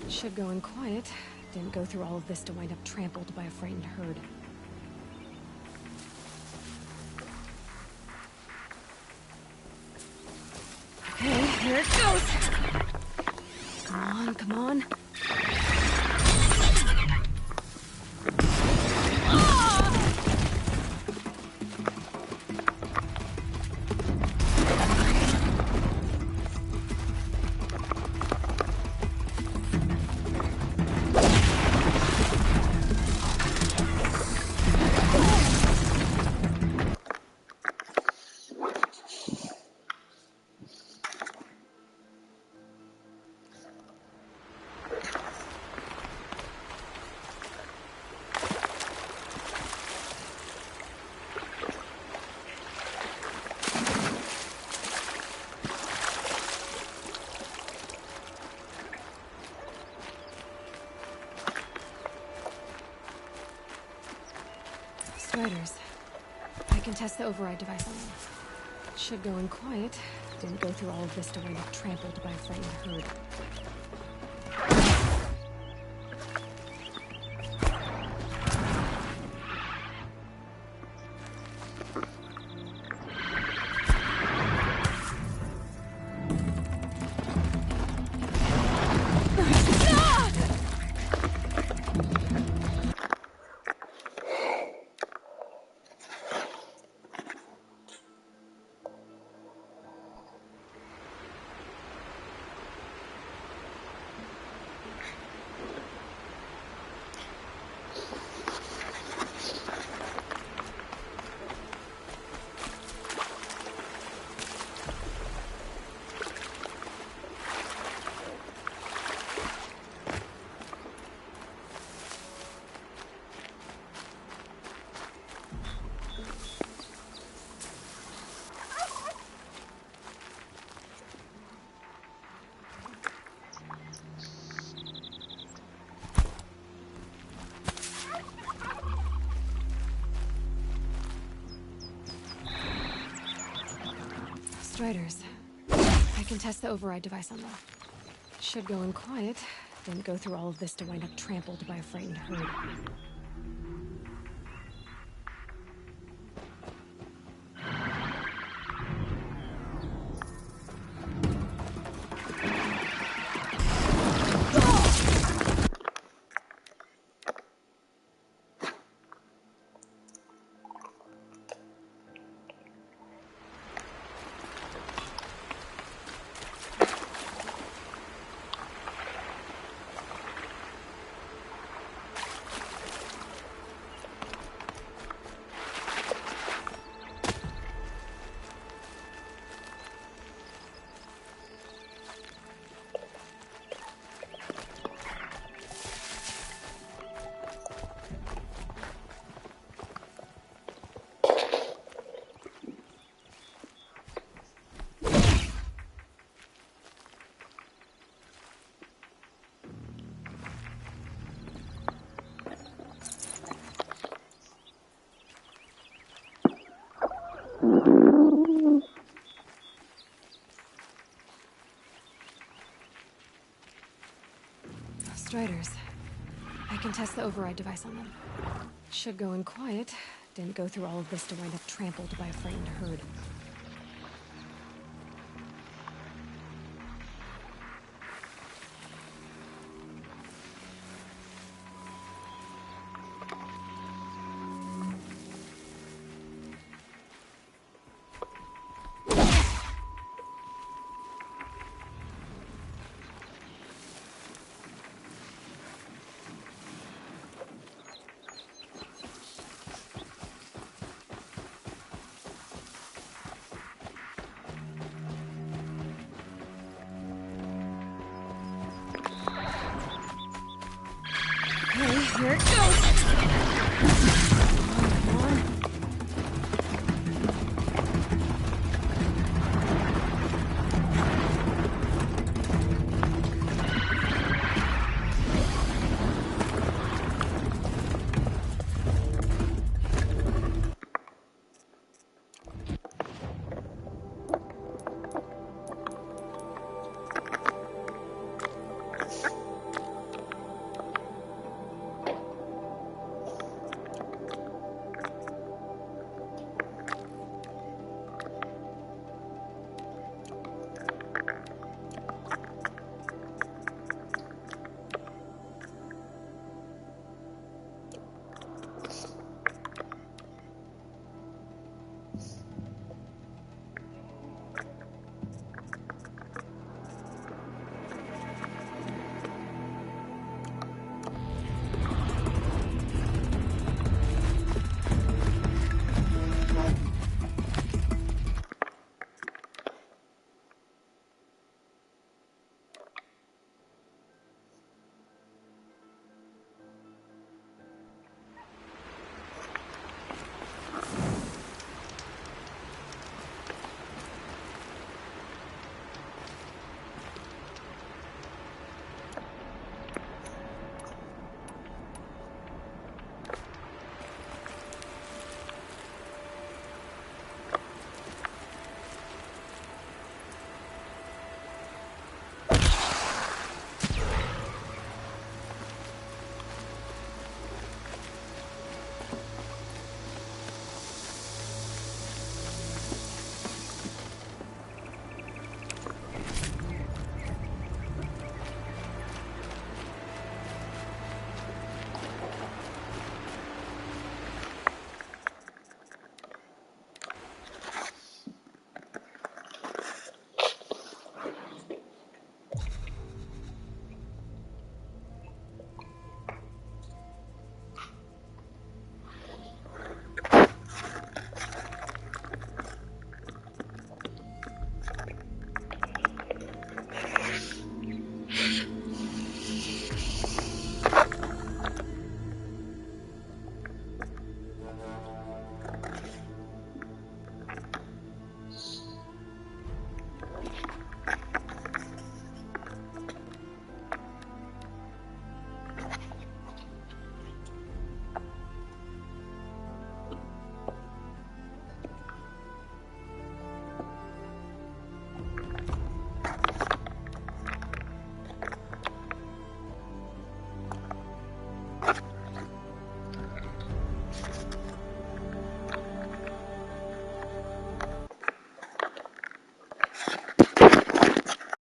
Should go in quiet. Didn't go through all of this to wind up trampled by a frightened herd. Okay, here it goes! Come on, come on. Striders. I can test the override device on them. Should go in quiet. Didn't go through all of this to wind up trampled by a frightened herd. Striders. I can test the override device on them. Should go in quiet. Didn't go through all of this to wind up trampled by a frightened herd. Striders. I can test the override device on them. Should go in quiet. Didn't go through all of this to wind up trampled by a frightened herd.